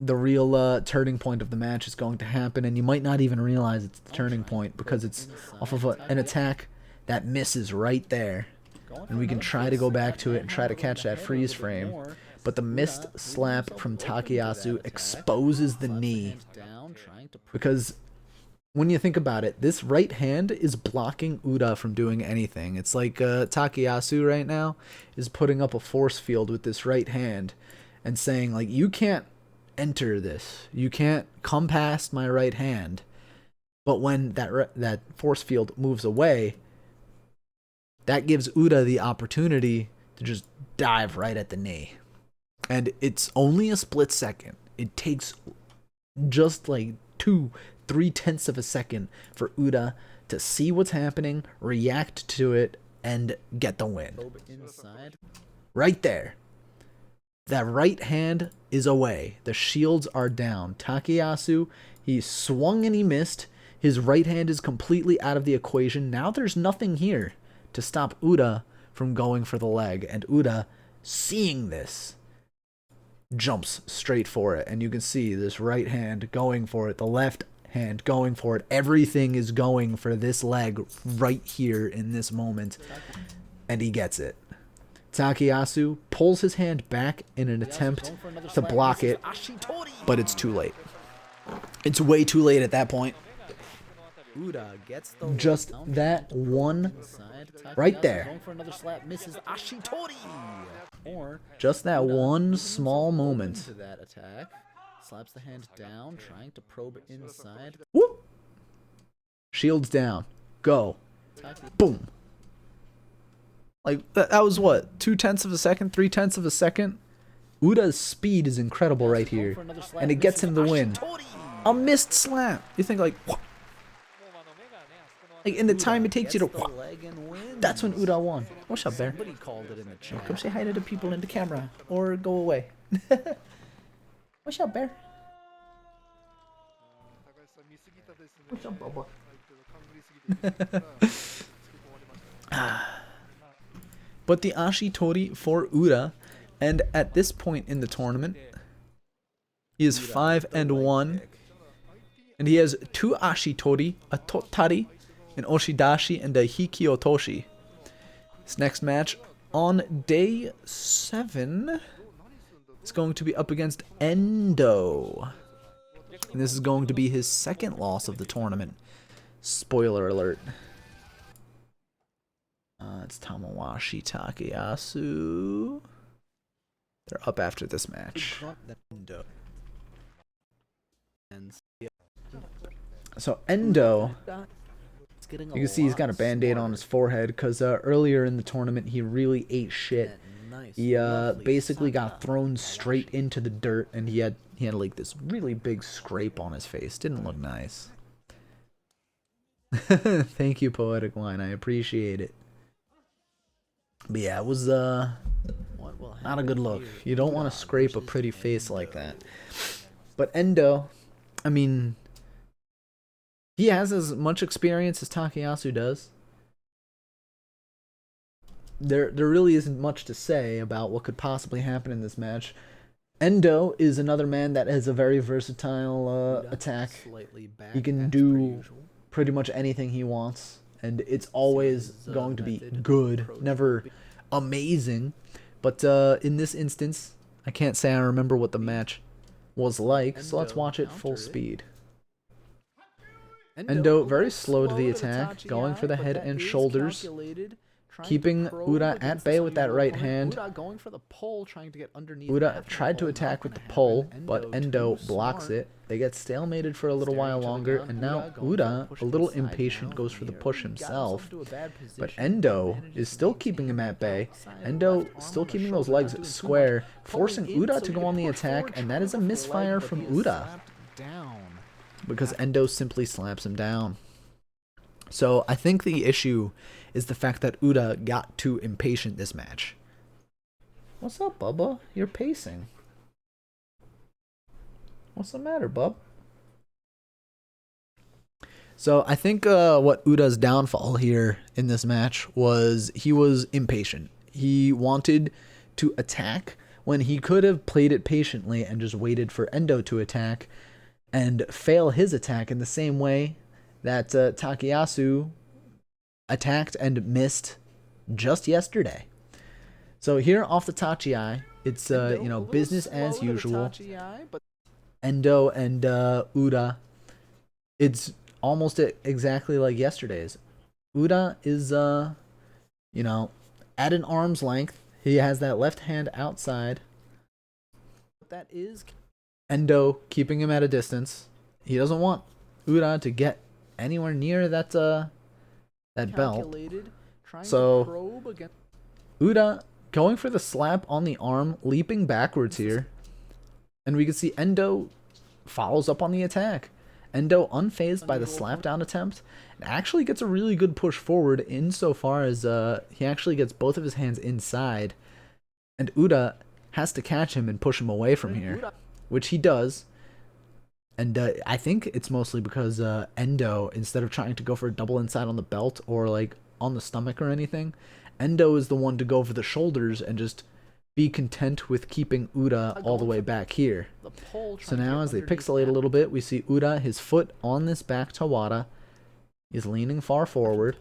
the real turning point of the match is going to happen, and you might not even realize it's the turning point because it's off of an attack that misses right there. And we can try to go back to it and try to catch that freeze frame. But the missed slap from Takayasu exposes the knee. Because when you think about it, this right hand is blocking Uda from doing anything. It's like Takayasu right now is putting up a force field with this right hand and saying, like, you can't enter this. You can't come past my right hand. But when that force field moves away, that gives Uda the opportunity to just dive right at the knee. And it's only a split second. It takes just like 2-3 tenths of a second for Uda to see what's happening, react to it, and get the win. Right there. That right hand is away. The shields are down. Takayasu, he swung and he missed. His right hand is completely out of the equation. Now there's nothing here to stop Uda from going for the leg. And Uda, seeing this, jumps straight for it. And you can see this right hand going for it. The left hand going for it. Everything is going for this leg right here in this moment. And he gets it. Takayasu pulls his hand back in an attempt to block it, but it's too late. It's way too late at that point. Just that one right there. Just that one small moment. Slaps the hand down, trying to probe inside. Whoop! Shields down. Go. Boom. Like, that was what? 2/10 of a second? 3/10 of a second? Uda's speed is incredible right here. And it gets him the win. A missed slap. You think, like, what? Like, in the time it takes you to, what? That's when Uda won. What's up, Bear? Come say hi to the people in the camera. Or go away. What's up, Bear? What's up, Bubba? But the Ashitori for Uda, and at this point in the tournament, he is 5-1, and he has 2 Ashitori, a Totari, an Oshidashi, and a Hikiotoshi. This next match on day 7 is going to be up against Endo, and this is going to be his second loss of the tournament. Spoiler alert. It's Tamawashi Takayasu. They're up after this match. So Endo, you can see he's got a band-aid on his forehead because earlier in the tournament he really ate shit. He basically got thrown straight into the dirt, and he had like this really big scrape on his face. Didn't look nice. Thank you, Poetic Line. I appreciate it. But yeah, it was not a good look. You don't want to scrape a pretty face like that. But Endo, I mean, he has as much experience as Takayasu does. There really isn't much to say about what could possibly happen in this match. Endo is another man that has a very versatile attack. He can do pretty much anything he wants. And it's always going to be good, never amazing. But in this instance, I can't say I remember what the match was like, so let's watch it full speed. Endo very slow to the attack, going for the head and shoulders, keeping Uda at bay with that right hand. Uda tried to attack with the pull, but Endo blocks it. They get stalemated for a little while longer, and now Uda, a little impatient, goes for the push himself. But Endo is still keeping him at bay. Endo still keeping those legs square, forcing Uda to go on the attack, and that is a misfire from Uda, because Endo simply slaps him down. So I think the issue is the fact that Uda got too impatient this match. What's up, Bubba? You're pacing. What's the matter, bub? So I think what Uda's downfall here in this match was he was impatient. He wanted to attack when he could have played it patiently and just waited for Endo to attack and fail his attack in the same way that Takayasu attacked and missed just yesterday. So here off the Tachi, it's business as usual. Endo and Uda, it's almost exactly like yesterday's. Uda is at an arm's length. He has that left hand outside. That is Endo keeping him at a distance. He doesn't want Uda to get anywhere near that belt. So Uda going for the slap on the arm, leaping backwards here. And we can see Endo follows up on the attack. Endo, unfazed by the slap down attempt, actually gets a really good push forward insofar as he actually gets both of his hands inside. And Uda has to catch him and push him away from here, which he does. And I think it's mostly because Endo, instead of trying to go for a double inside on the belt or like on the stomach or anything, Endo is the one to go for the shoulders and just be content with keeping Uda all the way back here. So now as they pixelate a little bit, we see Uda, his foot on this back Tawada. He's leaning far forward.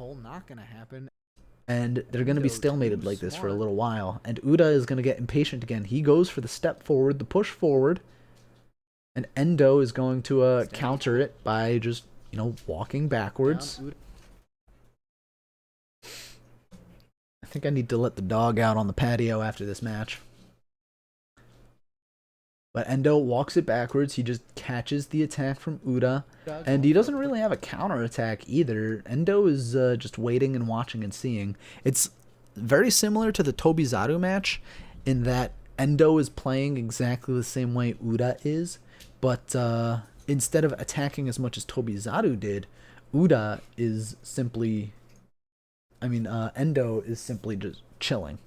And they're going to be stalemated like this for a little while. And Uda is going to get impatient again. He goes for the step forward, the push forward. And Endo is going to counter it by just, walking backwards. I think I need to let the dog out on the patio after this match. But Endo walks it backwards. He just catches the attack from Uda. And he doesn't really have a counter attack either. Endo is just waiting and watching and seeing. It's very similar to the Tobizaru match in that Endo is playing exactly the same way Uda is. But instead of attacking as much as Tobizaru did, Uda is simply... Endo is simply just chilling.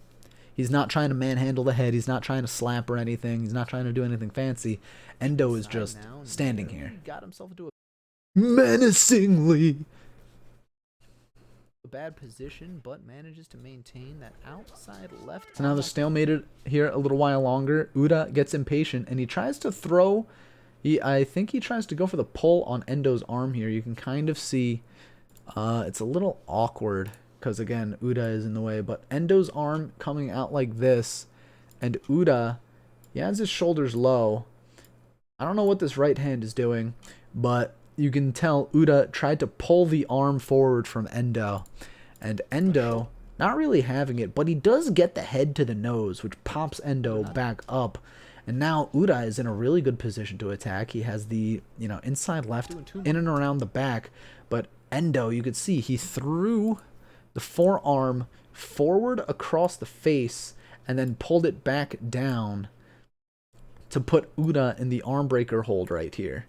He's not trying to manhandle the head. He's not trying to slap or anything. He's not trying to do anything fancy. Endo is just standing here. Got himself into a menacingly bad position, but manages to maintain that outside left. So now they're stalemated here a little while longer. Uda gets impatient and he tries to throw. I think he tries to go for the pull on Endo's arm here. You can kind of see it's a little awkward. Because, again, Uda is in the way. But Endo's arm coming out like this. And Uda, he has his shoulders low. I don't know what this right hand is doing. But you can tell Uda tried to pull the arm forward from Endo. And Endo, not really having it. But he does get the head to the nose, which pops Endo back up. And now Uda is in a really good position to attack. He has the, inside left in and around the back. But Endo, you could see, he threw the forearm forward across the face and then pulled it back down to put Uda in the arm breaker hold right here.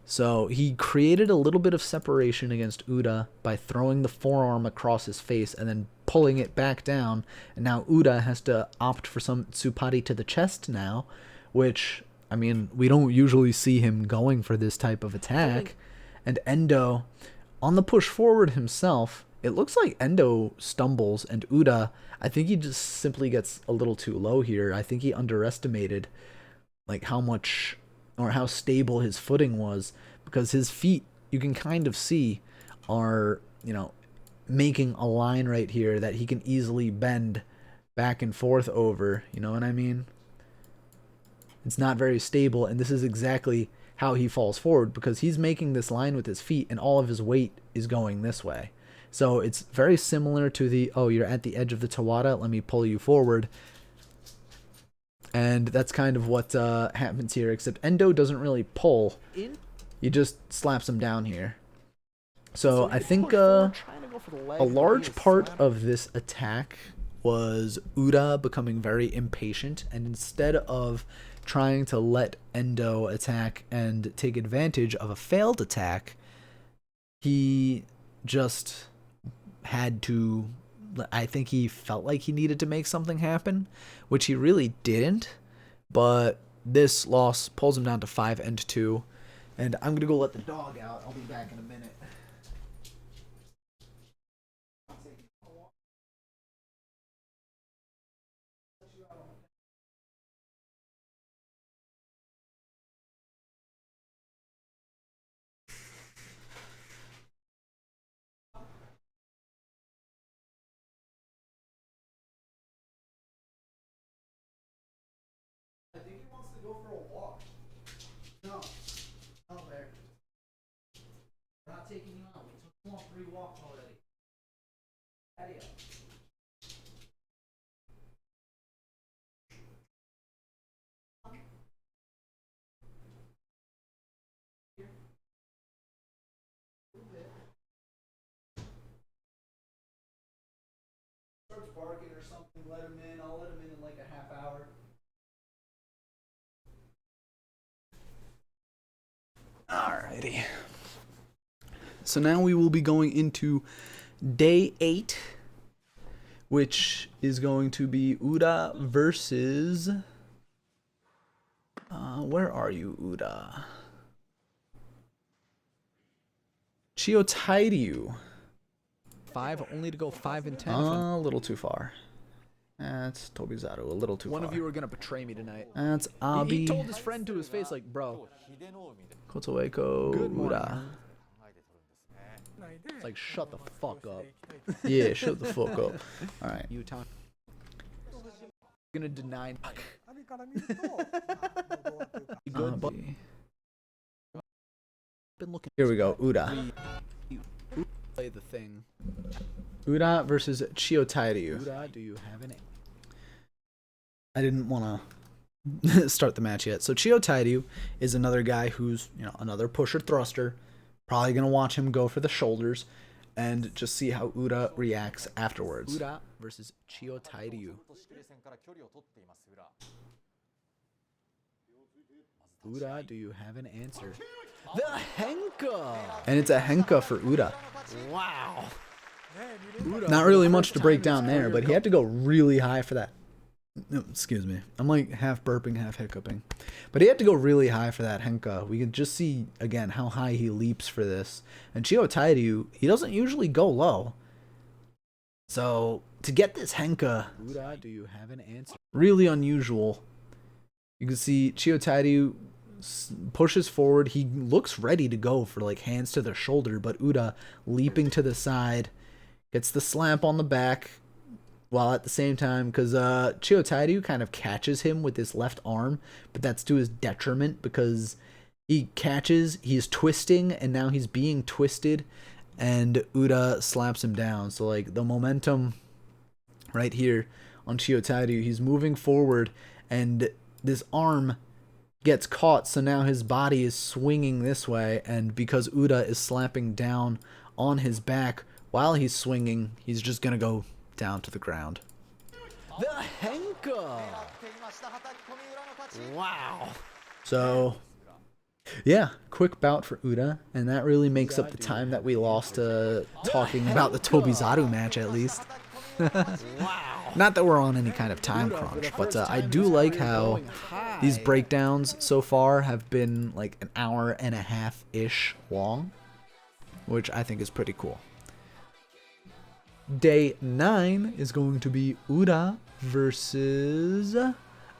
So he created a little bit of separation against Uda by throwing the forearm across his face and then pulling it back down. And now Uda has to opt for some tsupari to the chest now, which, we don't usually see him going for this type of attack. And Endo, on the push forward himself, it looks like Endo stumbles, and Uda, I think he just simply gets a little too low here. I think he underestimated how much or how stable his footing was, because his feet, you can kind of see, are, making a line right here that he can easily bend back and forth over, you know what I mean? It's not very stable, and this is exactly how he falls forward, because he's making this line with his feet, and all of his weight is going this way. So it's very similar to the, you're at the edge of the Tawada, let me pull you forward. And that's kind of what happens here, except Endo doesn't really pull. He just slaps him down here. So I think a large part of this attack was Uda becoming very impatient, and instead of trying to let Endo attack and take advantage of a failed attack, he just had to, I think he felt like he needed to make something happen, which he really didn't, but this loss pulls him down to 5-2, and I'm going to go let the dog out. I'll be back in a minute. to go for a walk. No. No, Bear. We're not taking you out. We took you on 3 walks already. Patio. Starts barking or something, let him in. I'll let him in like a half hour. Alrighty. So now we will be going into day 8, which is going to be Uda versus... where are you, Uda? Chiyotairyu. 5 only to go 5 and 10. A little too far. That's Tobizaru, a little too One far. of you are gonna betray me tonight. That's He Abi. told his friend to his face, like, bro, Kotoeko Good morning. Uda. it's like, shut the fuck up. Yeah, shut the fuck up. Alright. You talk. Gonna deny. Good, but Abi. been looking. Here we go, Uda. Play the thing. Uda versus Chiyotairyu. Uda, do you have an? I didn't want to start the match yet. So Chiyotairyu is another guy who's, another pusher thruster. Probably going to watch him go for the shoulders and just see how Uda reacts afterwards. Uda versus Chiyotairyu. Uda, do you have an answer? The Henka! And it's a Henka for Uda. Wow. Not really much to break down there, but he had to go really high for that. No, excuse me. I'm like half burping, half hiccuping. But he had to go really high for that Henka. We can just see, again, how high he leaps for this. And Chiyotairyu, he doesn't usually go low. So, to get this Henka, Uda, do you have an answer? really unusual. You can see Chiyotairyu pushes forward. He looks ready to go for like hands to the shoulder, but Uda leaping to the side, gets the slap on the back, while at the same time, because Chiyotairyu kind of catches him with his left arm, but that's to his detriment because he catches, he's twisting, and now he's being twisted, and Uda slaps him down. So like the momentum right here on Chiyotairyu, he's moving forward, and this arm gets caught, so now his body is swinging this way, and because Uda is slapping down on his back while he's swinging, he's just gonna go down to the ground. The Henka! Wow. So, yeah, quick bout for Uda, and that really makes up the time that we lost talking about the Tobizaru match, at least. Not that we're on any kind of time crunch, but I do like how these breakdowns so far have been like an hour and a half-ish long, which I think is pretty cool. Day 9 is going to be Uda versus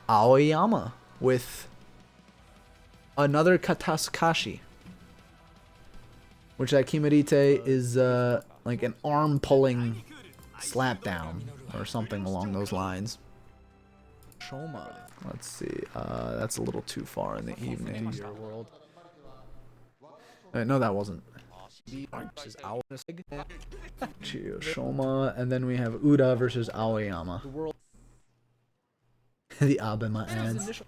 Aoyama with another Katasukashi, which that Kimerite is like an arm pulling slap down or something along those lines. Shoma. Let's see. That's a little too far in the evening. Your world. No, that wasn't. Versus Aoyama. Chiyo Shoma, and then we have Uda versus Aoyama. The world. The Abema ads.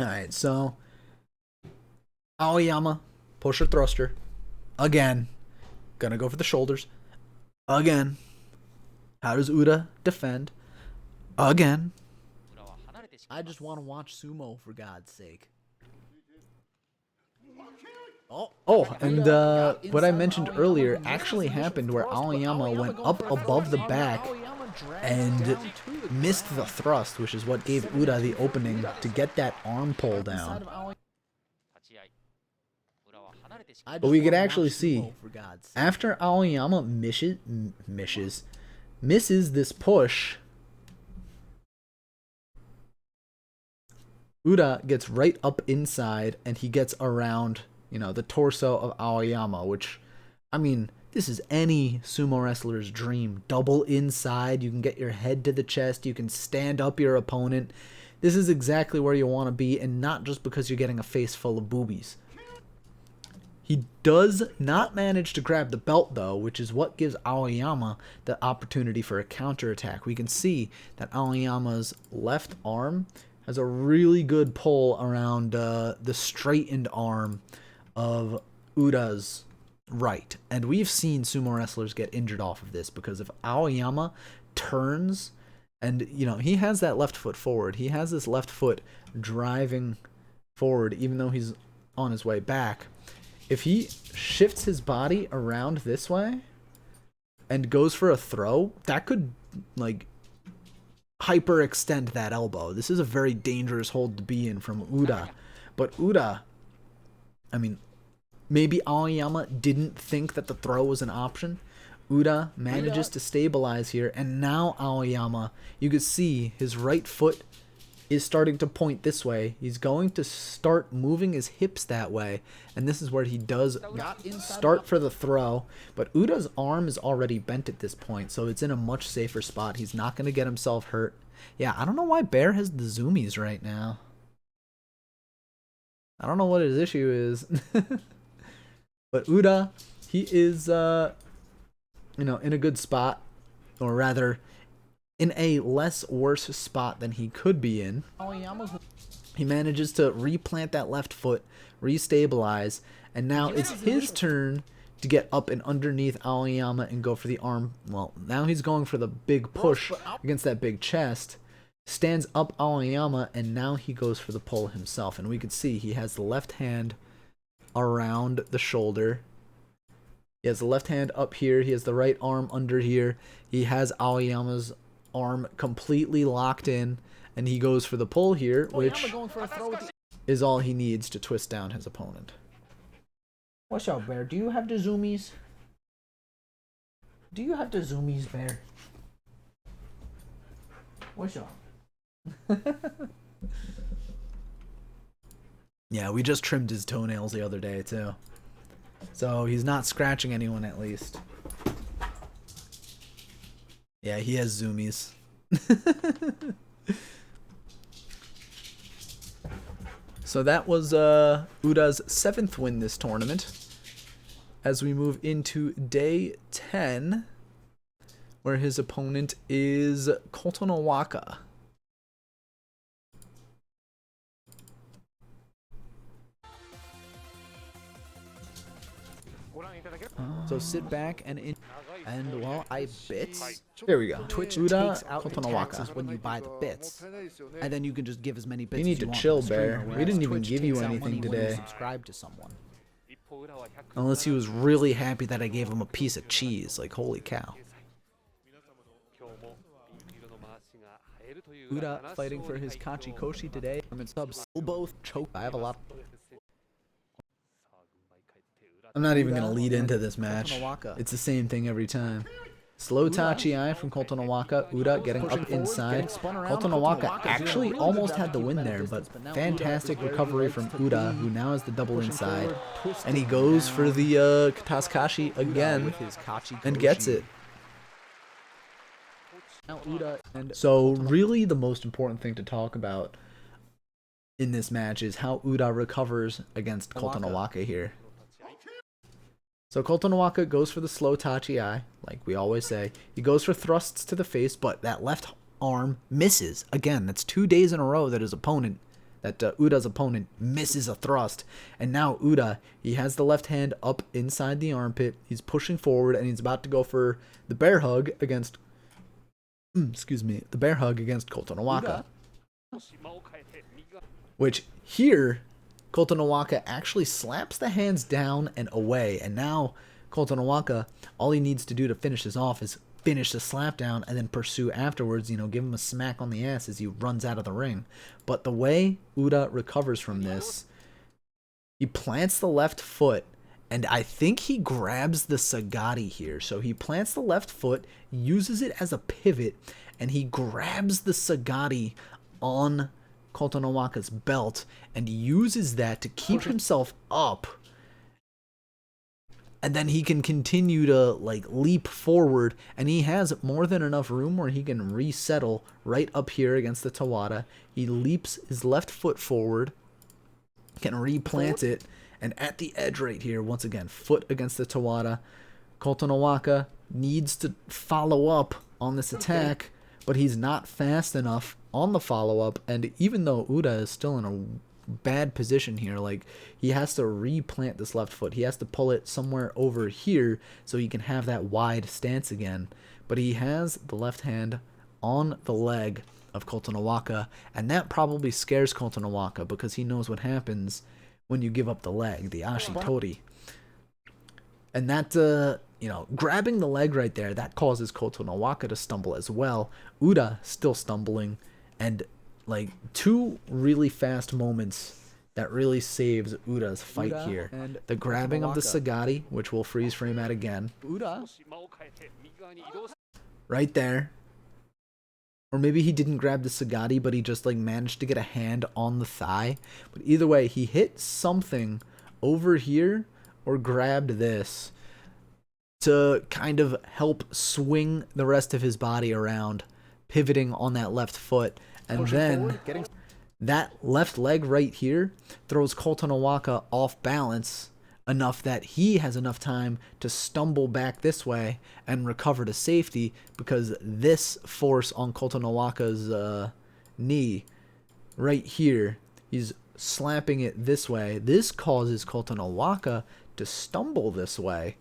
Alright, so Aoyama, pusher thruster. Again. Gonna go for the shoulders. Again. How does Uda defend? Again. I just want to watch sumo, for God's sake. Oh, and what I mentioned earlier actually happened where Aoyama went up above the back and missed the thrust, which is what gave Uda the opening to get that arm pull down. But we could actually see, after Aoyama misses this push, Uda gets right up inside and he gets around, the torso of Aoyama, which, I mean, this is any sumo wrestler's dream. Double inside, you can get your head to the chest, you can stand up your opponent. This is exactly where you want to be, and not just because you're getting a face full of boobies. He does not manage to grab the belt, though, which is what gives Aoyama the opportunity for a counterattack. We can see that Aoyama's left arm has a really good pull around the straightened arm of Ura's right. And we've seen sumo wrestlers get injured off of this, because if Aoyama turns, and, you know, he has that left foot forward. He has this left foot driving forward, even though he's on his way back. If he shifts his body around this way and goes for a throw, that could, like, hyperextend that elbow. This is a very dangerous hold to be in from Ura. But Ura, I mean, maybe Aoyama didn't think that the throw was an option. Ura manages to stabilize here, and now Aoyama, you can see his right foot is starting to point this way. He's going to start moving his hips that way, and this is where he does start for the throw. But Ura's arm is already bent at this point, so it's in a much safer spot. He's not going to get himself hurt. Yeah, I don't know why Bear has the zoomies right now. I don't know what his issue is. But Ura, he is, you know, in a good spot, or rather, in a less worse spot than he could be in. He manages to replant that left foot, restabilize, and now it's his turn to get up and underneath Aoyama and go for the arm. Well, now he's going for the big push against that big chest. Stands up Aoyama, and now he goes for the pull himself. And we can see he has the left hand around the shoulder. He has the left hand up here. He has the right arm under here. He has Aoyama's arm completely locked in, and he goes for the pull here, which is all he needs to twist down his opponent. What's up, Bear? Do you have the zoomies? Do you have the zoomies, Bear? What's up? Yeah, we just trimmed his toenails the other day, too. So he's not scratching anyone, at least. Yeah, he has zoomies. So that was Ura's 7th win this tournament. As we move into day 10, where his opponent is Kotonowaka. So sit back and well, I bits. There we go. Twitch Ura takes out the Kotonowaka. taxes when you buy the bits, and then you can just give as many bits. You need as you to want chill, on the stream, Bear. We whereas didn't even Twitch give you takes out anything money when you today. subscribe to someone. Unless he was really happy that I gave him a piece of cheese, like holy cow. Ura fighting for his Kachikoshi today. Subs both choke. I have a lot. I'm not even gonna lead into this match. It's the same thing every time. Slow Tachi from Kotonowaka. Ura getting up inside. Kotonowaka actually almost had the win there, but fantastic recovery from Ura, who now has the double inside. And he goes for the Katasukashi again and gets it. So really the most important thing to talk about in this match is how Ura recovers against Kotonowaka here. So Kotonowaka goes for the slow Tachi, like we always say. He goes for thrusts to the face, but that left arm misses. Again, that's 2 days in a row that his opponent, Ura's opponent, misses a thrust. And now Ura, he has the left hand up inside the armpit. He's pushing forward, and he's about to go for the bear hug against, the bear hug against Kotonowaka. Which here, Kotonowaka actually slaps the hands down and away, and now Kotonowaka, all he needs to do to finish this off is finish the slap down and then pursue afterwards, give him a smack on the ass as he runs out of the ring. But the way Ura recovers from this, he plants the left foot, and I think he grabs the Sagari here. So he plants the left foot, uses it as a pivot, and he grabs the Sagari on Kotonowaka's belt and uses that to keep himself up and then he can continue to like leap forward, and he has more than enough room where he can resettle right up here against the Tawada. He leaps his left foot forward, can replant it, and at the edge right here, once again, foot against the Tawada. Kotonowaka needs to follow up on this attack, but he's not fast enough on the follow-up, and even though Uda is still in a bad position here, like, he has to replant this left foot. He has to pull it somewhere over here so he can have that wide stance again, but he has the left hand on the leg of Kotonowaka, and that probably scares Kotonowaka because he knows what happens when you give up the leg, the Ashitori. And that, you know, grabbing the leg right there, that causes Kotonowaka to stumble as well. Uda still stumbling, and like two really fast moments that really saves Uda's fight here. And the grabbing of the Sagari, which we'll freeze frame at again. Uda, right there. Or maybe he didn't grab the Sagari, but he just like managed to get a hand on the thigh. But either way, he hit something over here or grabbed this to kind of help swing the rest of his body around, pivoting on that left foot. And then that left leg right here throws Kotonowaka off balance enough that he has enough time to stumble back this way and recover to safety, because this force on Kotonowaka's knee right here, he's slapping it this way. This causes Kotonowaka to stumble this way,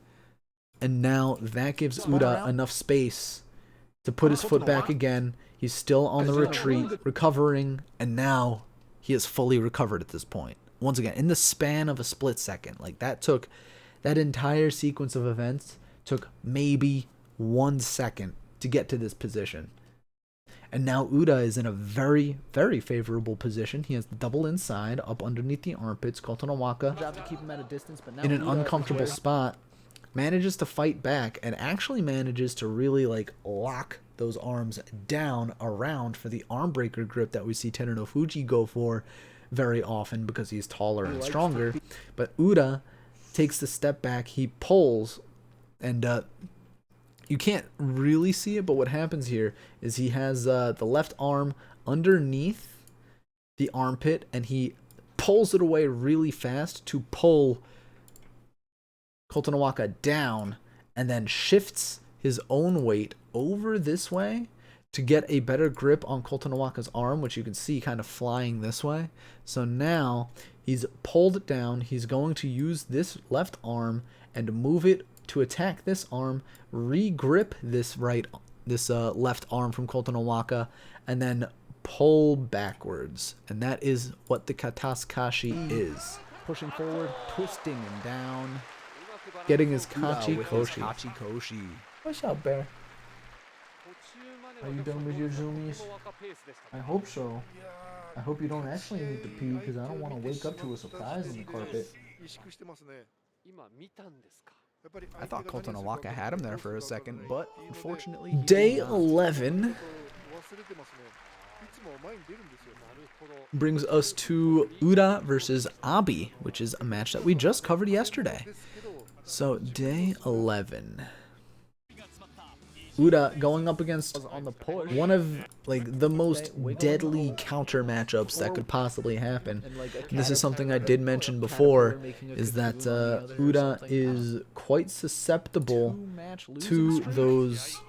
and now that gives Uda enough space to put his foot back again. He's still on the retreat, recovering, and now he is fully recovered at this point. Once again, in the span of a split second. Like, that entire sequence of events took maybe 1 second to get to this position. And now Uda is in a very, very favorable position. He has the double inside up underneath the armpits. Kotonowaka, To keep him at a distance, but now in an Uda is uncomfortable there. spot, manages to fight back and actually manages to really like lock those arms down around for the arm breaker grip that we see Terunofuji go for very often because he's taller and stronger. But Uda takes the step back, he pulls, and you can't really see it, but what happens here is he has the left arm underneath the armpit, and he pulls it away really fast to pull Kotonowaka down, and then shifts his own weight over this way to get a better grip on Kotonowaka's arm, which you can see kind of flying this way. So now he's pulled down. He's going to use this left arm and move it to attack this arm, re-grip this left arm from Kotonowaka, and then pull backwards. And that is what the Katasukashi is. Pushing forward, twisting him down. Getting his Uda with his Kachikoshi. Kachikoshi. What's up, Bear? Are you done with your zoomies? I hope so. I hope you don't actually need to pee, because I don't want to wake up to a surprise on the carpet. I thought Kotonowaka had him there for a second, but unfortunately, Day 11 brings us to Uda versus Abi, which is a match that we just covered yesterday. So, day 11. Uda going up against on the push. one of like the most deadly counter matchups that could possibly happen. And this is something I did mention before, is that Uda is quite susceptible to those,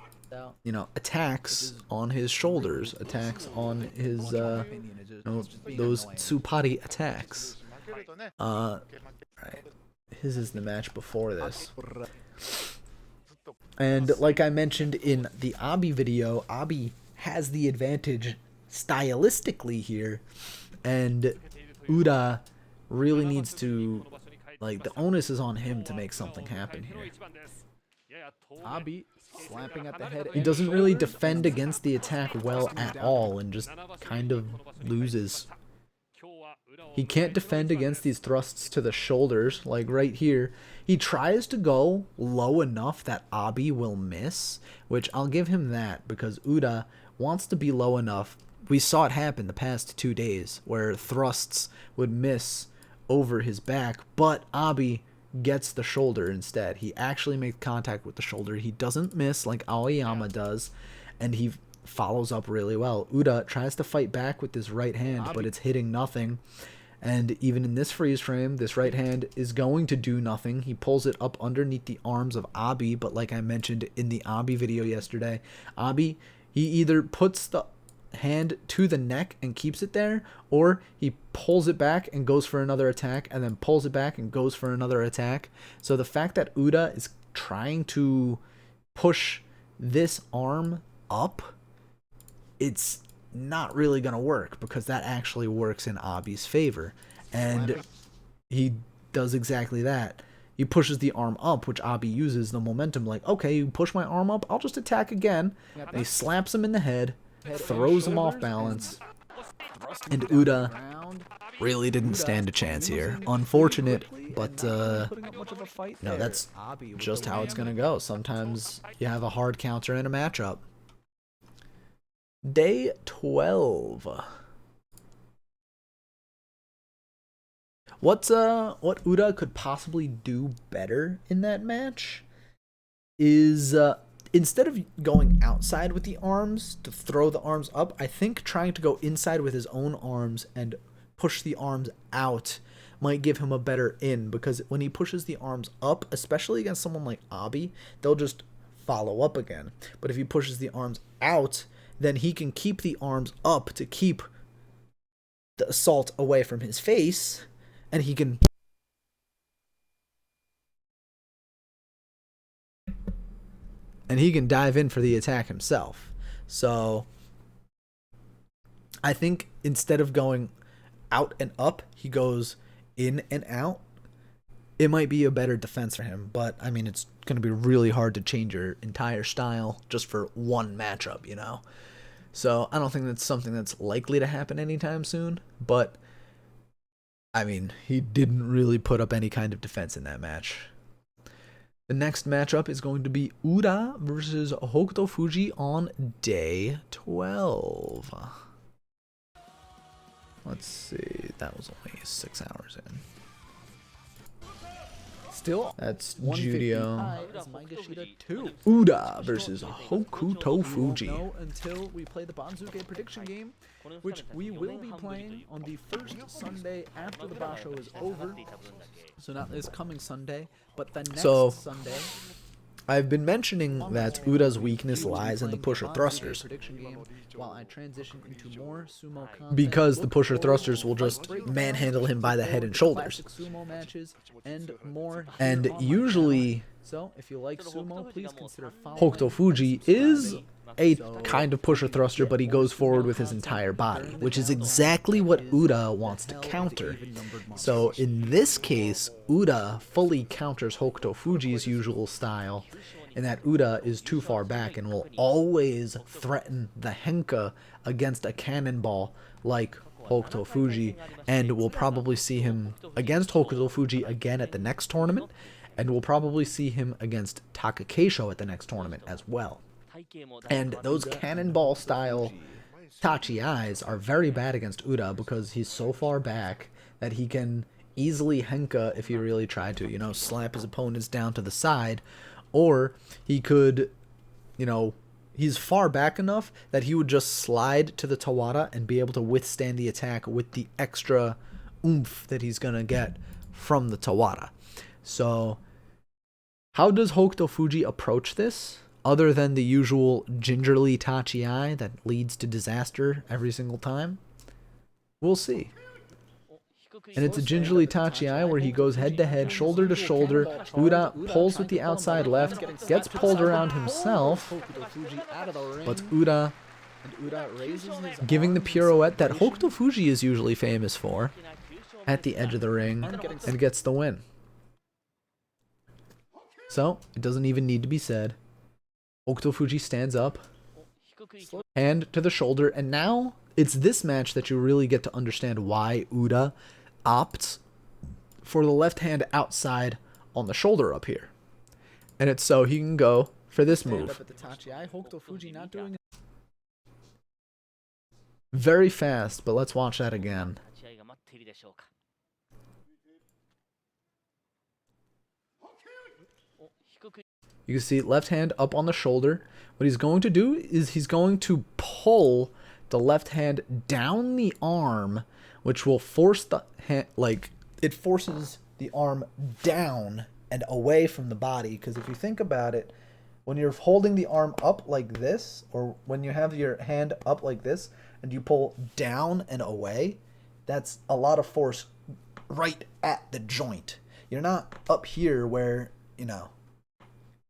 you know, attacks on his shoulders, attacks on his, those Tsupari attacks. Right. His is the match before this. And like I mentioned in the Abi video, Abi has the advantage stylistically here, and Uda really needs to, like, the onus is on him to make something happen here. Abi slapping at the head. He doesn't really defend against the attack well at all and just kind of loses. He can't defend against these thrusts to the shoulders, like right here. He tries to go low enough that Abi will miss, which I'll give him that, because Uda wants to be low enough. We saw it happen the past 2 days, where thrusts would miss over his back, but Abi gets the shoulder instead. He actually makes contact with the shoulder. He doesn't miss like Aoyama does, and he follows up really well. Uda tries to fight back with his right hand, but it's hitting nothing. And even in this freeze frame, this right hand is going to do nothing. He pulls it up underneath the arms of Abi, but like I mentioned in the Abi video yesterday, Abi, he either puts the hand to the neck and keeps it there, or he pulls it back and goes for another attack, and then pulls it back and goes for another attack. So the fact that Uda is trying to push this arm up, it's not really going to work, because that actually works in Abi's favor. And he does exactly that. He pushes the arm up, which Abi uses the momentum, like, okay, you push my arm up, I'll just attack again. And he slaps him in the head, throws him off balance, and Uda really didn't stand a chance here. Unfortunate, but no, that's just how it's going to go. Sometimes you have a hard counter in a matchup. Day 12. What Uda could possibly do better in that match is instead of going outside with the arms to throw the arms up, I think trying to go inside with his own arms and push the arms out might give him a better in, because when he pushes the arms up, especially against someone like Abi, they'll just follow up again. But if he pushes the arms out, then he can keep the arms up to keep the assault away from his face, and he can dive in for the attack himself. So I think instead of going out and up, he goes in and out. It might be a better defense for him, but I mean, it's going to be really hard to change your entire style just for one matchup, you know? So I don't think that's something that's likely to happen anytime soon, but I mean, he didn't really put up any kind of defense in that match. The next matchup is going to be Uda versus Hokuto Fuji on day 12. Let's see, that was only 6 hours in. Still, that's Judio. Two. Uda versus Hokuto Fuji. Until we play the Banzuke prediction game, which we will be playing on the first Sunday after the Basho is over. So not this coming Sunday, but the next Sunday. I've been mentioning that Uda's weakness lies in the pusher thrusters, because the pusher thrusters will just manhandle him by the head and shoulders. And usually, Hokuto Fuji is a kind of pusher thruster, but he goes forward with his entire body, which is exactly what Uda wants to counter. So in this case, Uda fully counters Hokuto Fuji's usual style, in that Uda is too far back and will always threaten the Henka against a cannonball like Hokuto Fuji, and we'll probably see him against Hokuto Fuji again at the next tournament, and we'll probably see him against Takakeisho at the next tournament as well. And those cannonball style Tachi eyes are very bad against Uda, because he's so far back that he can easily Henka if he really tried to, you know, slap his opponents down to the side, or he could, you know, he's far back enough that he would just slide to the Tawara and be able to withstand the attack with the extra oomph that he's gonna get from the Tawara. So how does Hokuto Fuji approach this, other than the usual gingerly Tachi eye that leads to disaster every single time? We'll see. And it's a gingerly Tachi eye where he goes head to head, shoulder to shoulder. Uda pulls with the outside left, gets pulled around himself, but Uda giving the pirouette that Hokuto Fuji is usually famous for at the edge of the ring, and gets the win. So it doesn't even need to be said. Hokuto Fuji stands up, hand to the shoulder, and now it's this match that you really get to understand why Uda opts for the left hand outside on the shoulder up here. And it's so he can go for this move. Very fast, but let's watch that again. You can see left hand up on the shoulder. What he's going to do is he's going to pull the left hand down the arm, which will force the hand, like, it forces the arm down and away from the body. Because if you think about it, when you're holding the arm up like this, or when you have your hand up like this, and you pull down and away, that's a lot of force right at the joint. You're not up here where, you know,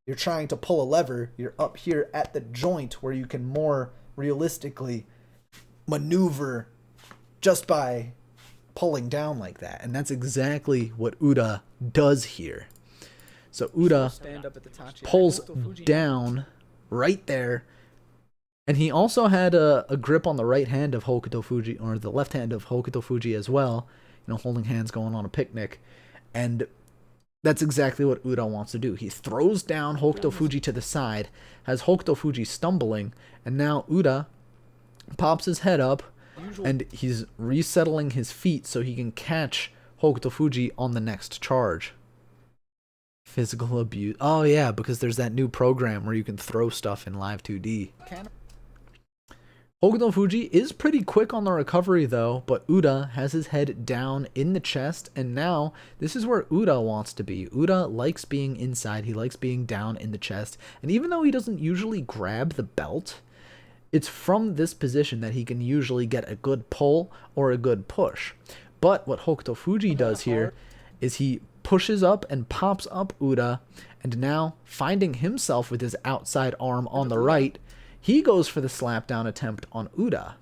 you're trying to pull a lever. You're up here at the joint where you can more realistically maneuver just by pulling down like that. And that's exactly what Uda does here. So Uda pulls down right there. And he also had a grip on the right hand of Hokuto Fuji, or the left hand of Hokuto Fuji as well. You know, holding hands going on a picnic. And that's exactly what Uda wants to do. He throws down Hokuto Fuji to the side, has Hokuto Fuji stumbling, and now Uda pops his head up, and he's resettling his feet so he can catch Hokuto Fuji on the next charge. Physical abuse. Oh yeah, because there's that new program where you can throw stuff in live 2D. Hokuto Fuji is pretty quick on the recovery though, but Uda has his head down in the chest, and now this is where Uda wants to be. Uda likes being inside, he likes being down in the chest, and even though he doesn't usually grab the belt, it's from this position that he can usually get a good pull or a good push. But what Hokuto Fuji does here is he pushes up and pops up Uda, and now finding himself with his outside arm on the right, he goes for the slap down attempt on Uda.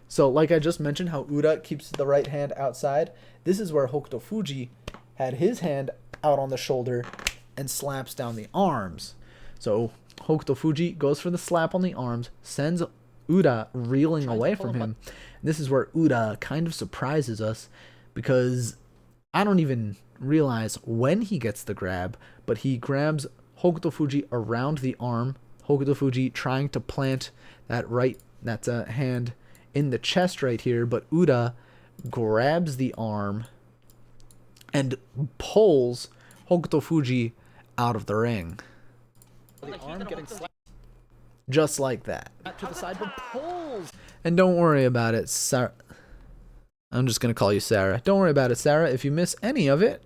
So like I just mentioned how Uda keeps the right hand outside, this is where Hokuto Fuji had his hand out on the shoulder and slaps down the arms. So Hokuto Fuji goes for the slap on the arms, sends Uda reeling away from him. And this is where Uda kind of surprises us, because I don't even realize when he gets the grab, but he grabs Hokuto Fuji around the arm, Hokuto Fuji trying to plant that hand in the chest right here, but Uda grabs the arm and pulls Hokuto Fuji out of the ring. The arm getting slapped Just like that. to the side, but pulls. And don't worry about it, Sarah. I'm just going to call you Sarah. Don't worry about it, Sarah. If you miss any of it,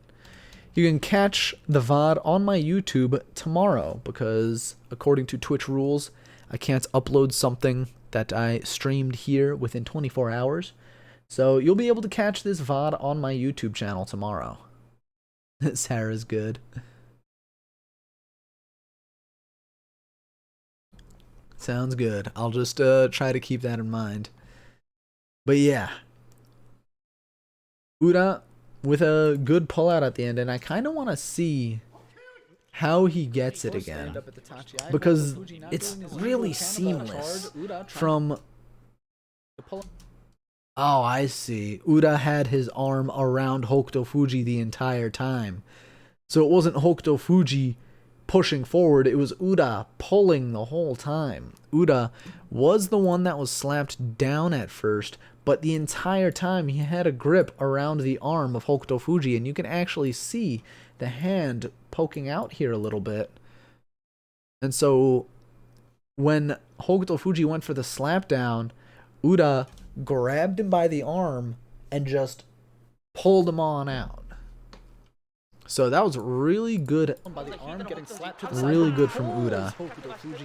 you can catch the VOD on my YouTube tomorrow, because according to Twitch rules, I can't upload something that I streamed here within 24 hours. So you'll be able to catch this VOD on my YouTube channel tomorrow. Sarah's good. Sounds good. I'll just try to keep that in mind. But yeah. Uda with a good pullout at the end, and I kind of want to see how he gets it again, because it's really seamless from... Oh, I see. Uda had his arm around Hokuto Fuji the entire time. So it wasn't Hokuto Fuji pushing forward, it was Uda pulling the whole time. Uda was the one that was slapped down at first, but the entire time he had a grip around the arm of Hokuto Fuji, and you can actually see the hand poking out here a little bit. And so when Hokuto Fuji went for the slap down, Uda grabbed him by the arm and just pulled him on out. So that was really good. Really good from Uda.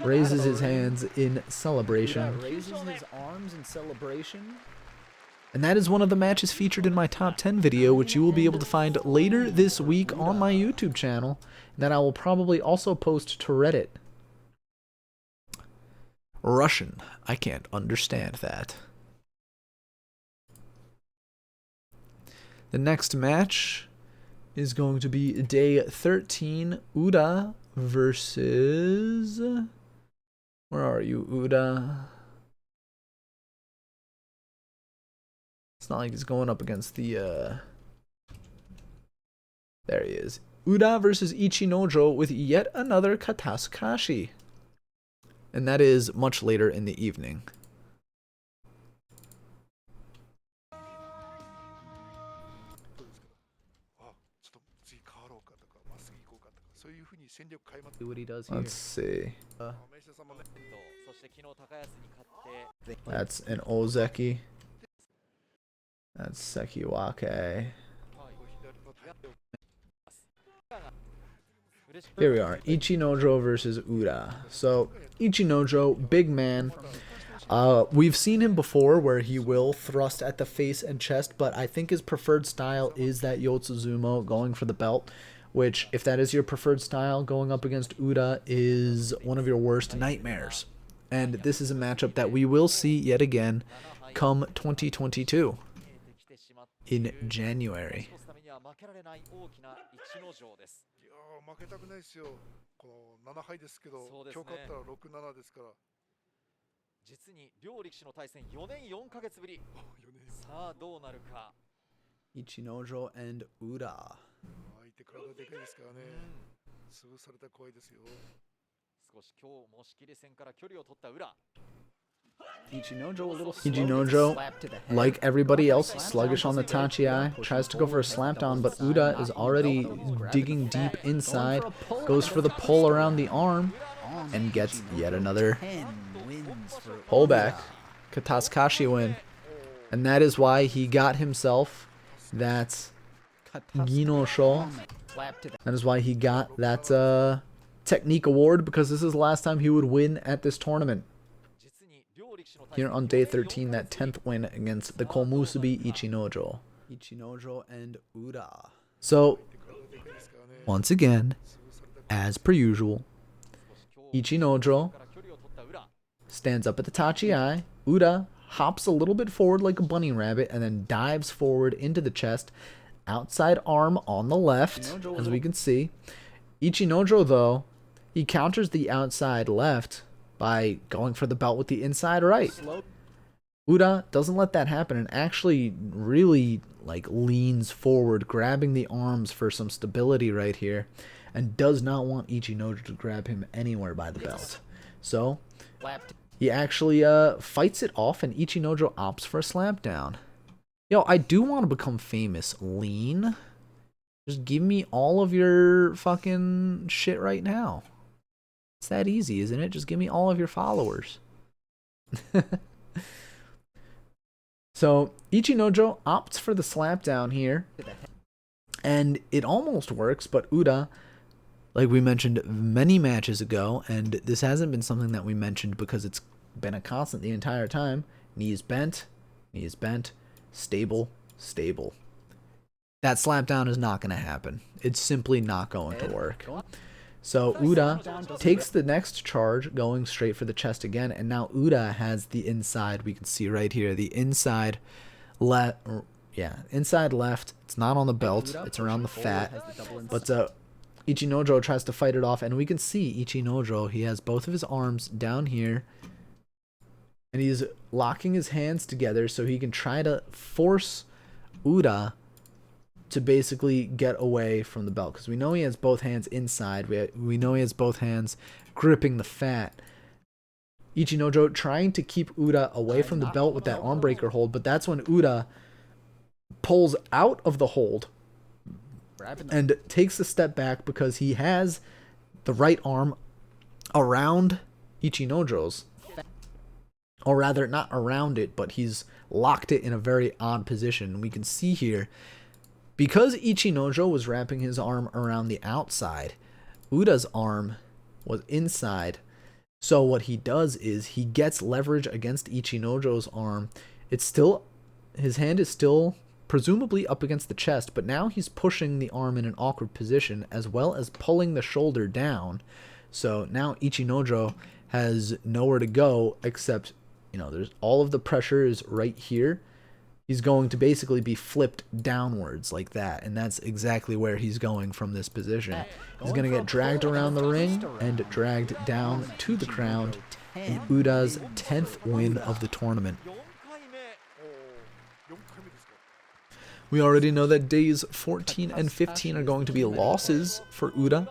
Raises his hands in celebration. Raises his arms in celebration. And that is one of the matches featured in my top 10 video, which you will be able to find later this week on my YouTube channel, that I will probably also post to Reddit. Russian. I can't understand that. The next match is going to be day 13, Uda versus... Where are you, Uda? It's not like he's going up against the, There he is. Uda versus Ichinojo with yet another Katasakashi. And that is much later in the evening. See what he does here. Let's see. That's an Ozeki. That's Sekiwake. Here we are, Ichinojo versus Ura. So, Ichinojo, big man. We've seen him before where he will thrust at the face and chest, but I think his preferred style is that Yotsuzumo, going for the belt, which, if that is your preferred style, going up against Ura is one of your worst nightmares. And this is a matchup that we will see yet again come 2022 in January. 負けたくないですよ。この7敗ですけど、今日勝ったら6、7ですから。実に両力士の対戦4年4ヶ月ぶり。さあどうなるか。Ichinojo and Ura. 相手体でかいですからね。潰されたら怖いですよ。少し今日も仕切り線から距離を取った裏。Ichinojo, like everybody else, sluggish on the Tachi-ai, tries to go for a slap down, but Ura is already digging deep inside, goes for the pull around the arm, and gets yet another pullback. Katasakashi win. And that is why he got himself that Ginosho. That is why he got that technique award, because this is the last time he would win at this tournament. Here on day 13, that 10th win against the Komusubi Ichinojo. Ichinojo and Ura. So, once again, as per usual, Ichinojo stands up at the Tachi-ai. Ura hops a little bit forward like a bunny rabbit and then dives forward into the chest. Outside arm on the left, as we can see. Ichinojo, though, he counters the outside left by going for the belt with the inside right. Ura doesn't let that happen and actually really leans forward, grabbing the arms for some stability right here, and does not want Ichinojo to grab him anywhere by the belt. So he actually fights it off, and Ichinojo opts for a slap down. Yo, I do want to become famous. Lean. Just give me all of your fucking shit right now. It's that easy, isn't it? Just give me all of your followers. So, Ichinojo opts for the slap down here. And it almost works, but Ura, like we mentioned many matches ago, and this hasn't been something that we mentioned because it's been a constant the entire time. Knees bent, stable, stable. That slap down is not going to happen. It's simply not going to work. So Ura takes the next charge, going straight for the chest again, and now Ura has the inside. We can see right here, the inside left. Yeah, inside left. It's not on the belt. It's around the fat. But Ichinojo tries to fight it off, and we can see Ichinojo. He has both of his arms down here, and he's locking his hands together so he can try to force Ura to basically get away from the belt, because we know he has both hands inside. We know he has both hands gripping the fat. Ichinojo trying to keep Ura away from the belt with that arm breaker hold, but that's when Ura pulls out of the hold and takes a step back because he has the right arm around Ichinojo's. Or rather, not around it, but he's locked it in a very odd position. We can see here, because Ichinojo was wrapping his arm around the outside, Ura's arm was inside. So what he does is he gets leverage against Ichinojo's arm. It's still, his hand is still presumably up against the chest, but now he's pushing the arm in an awkward position as well as pulling the shoulder down. So now Ichinojo has nowhere to go except, there's all of the pressure is right here. He's going to basically be flipped downwards like that, and that's exactly where he's going from this position. He's going to get dragged around the ring and dragged down to the ground in Ura's 10th win of the tournament. We already know that days 14 and 15 are going to be losses for Ura.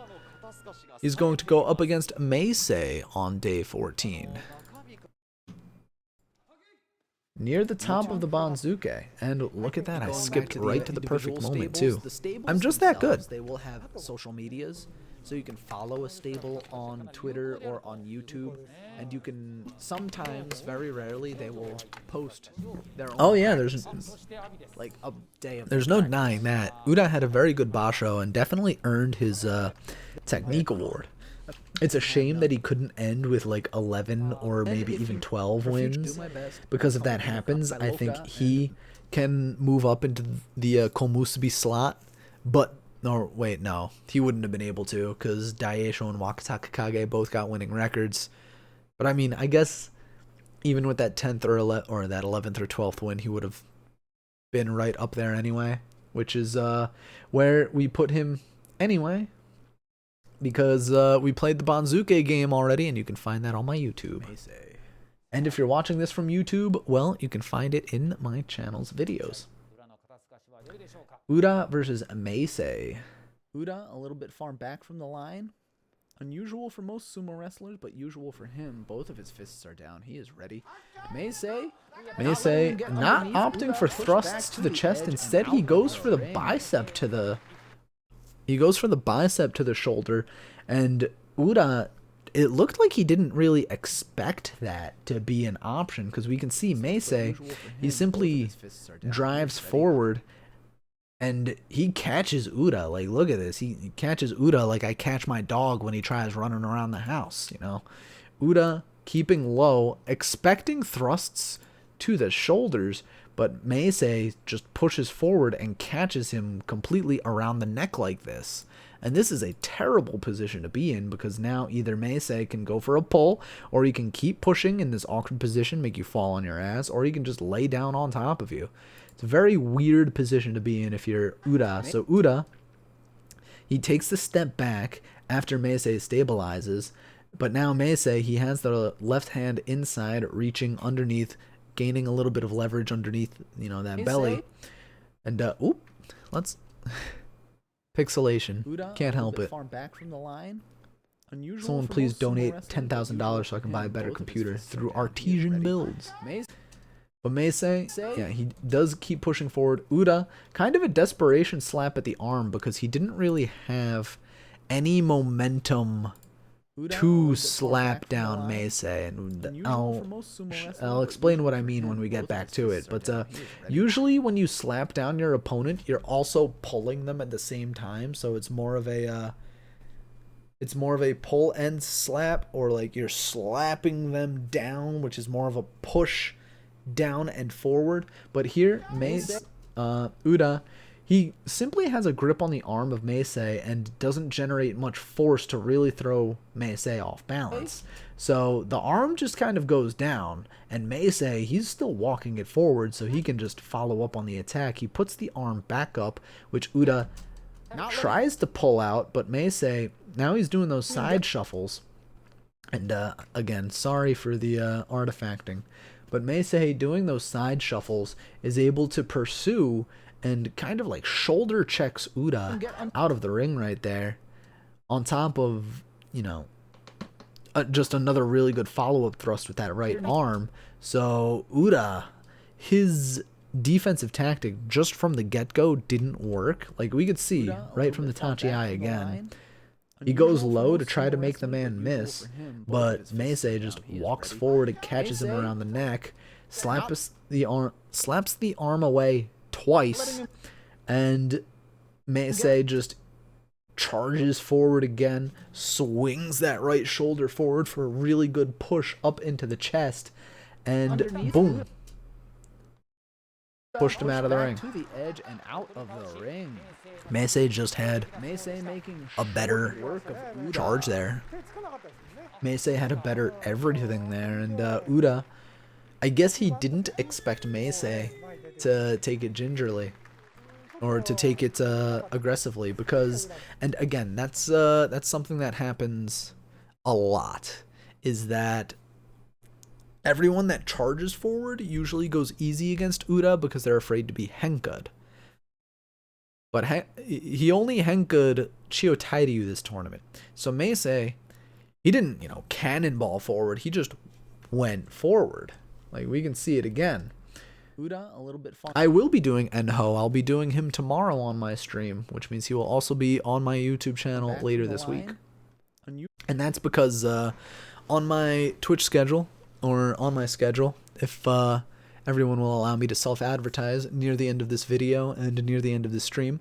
He's going to go up against Meisei on day 14. Near the top of the Banzuke, and look at that, I skipped right to the perfect moment too. I'm just that good. They will have social medias. So you can follow a stable on Twitter or on YouTube, and you can sometimes, very rarely, they will post their own. Oh yeah, practices, like a day of there's their no practice. denying that. Uda had a very good basho and definitely earned his technique award. It's a shame that he couldn't end with like 11 or maybe even 12 wins, because if that happens, I think he can move up into the Komusubi slot. But no, he wouldn't have been able to, because Daieisho and Wakataka Kage both got winning records. But I mean, I guess even with that 10th or that 11th or 12th win, he would have been right up there anyway, which is where we put him anyway, because we played the Banzuke game already, and you can find that on my YouTube. And if you're watching this from YouTube, well, you can find it in my channel's videos. Uda versus Meisei. Uda a little bit far back from the line. Unusual for most sumo wrestlers, but usual for him. Both of his fists are down. He is ready. Meisei Not opting for thrusts to the chest. Instead, he goes for the bicep to the... He goes for the bicep to the shoulder. And Uda, it looked like he didn't really expect that to be an option, because we can see Meisei, he simply drives forward and he catches Uda. Like, look at this. He catches Uda like I catch my dog when he tries running around the house, you know. Uda keeping low, expecting thrusts to the shoulders, but Meisei just pushes forward and catches him completely around the neck like this. And this is a terrible position to be in, because now either Meisei can go for a pull, or he can keep pushing in this awkward position, make you fall on your ass, or he can just lay down on top of you. It's a very weird position to be in if you're Uda. So Uda, he takes the step back after Meisei stabilizes, but now Meisei, he has the left hand inside, reaching underneath, gaining a little bit of leverage underneath, you know, that belly. And let's pixelation. Uda, Can't help it. far back from the line. Unusual Someone for please most sumo donate wrestlers, $10,000 but so I can usual buy a for better him. Both of his computer fists are through down. He is Artesian ready. builds. Meisei But Meisei, yeah, he does keep pushing forward. Uda, kind of a desperation slap at the arm, because he didn't really have any momentum to slap down Meisei. And I'll explain what I mean when we get back to it. But usually when you slap down your opponent, you're also pulling them at the same time. So it's more of a pull and slap, or like you're slapping them down, which is more of a push down and forward. But here, Uda, he simply has a grip on the arm of Meisei and doesn't generate much force to really throw Meisei off balance. So the arm just kind of goes down, and Meisei, he's still walking it forward, so he can just follow up on the attack. He puts the arm back up, which Uda tries to pull out, but Meisei, now he's doing those side shuffles. And again, sorry for the artifacting. But Meisei, doing those side shuffles, is able to pursue and kind of like shoulder checks Uda out of the ring right there, on top of, you know, just another really good follow-up thrust with that right arm. So Uda, his defensive tactic just from the get-go didn't work. Like we could see right from the Tachi-ai again. He goes low to try to make the man miss, but Meisei just walks forward and catches him around the neck, slaps the arm away twice, and Meisei just charges forward again, swings that right shoulder forward for a really good push up into the chest, and boom. Pushed him out of the ring. To the edge and out of the ring. Meisei just had Meisei making a better work of Uda. charge there. Meisei had a better everything there, and Uda, I guess he didn't expect Meisei to take it gingerly, or to take it aggressively, because, and again, that's something that happens a lot, is that everyone that charges forward usually goes easy against Uda because they're afraid to be henka'd. But he only henka'd Chio Tairyu this tournament. So Meisei, he didn't, you know, cannonball forward. He just went forward. Like, we can see it again. Uda a little bit fun. I will be doing Enho. I'll be doing him tomorrow on my stream, which means he will also be on my YouTube channel Back later from the this week. line. And you And that's because on my Twitch schedule, or on my schedule, if everyone will allow me to self-advertise near the end of this video and near the end of this stream,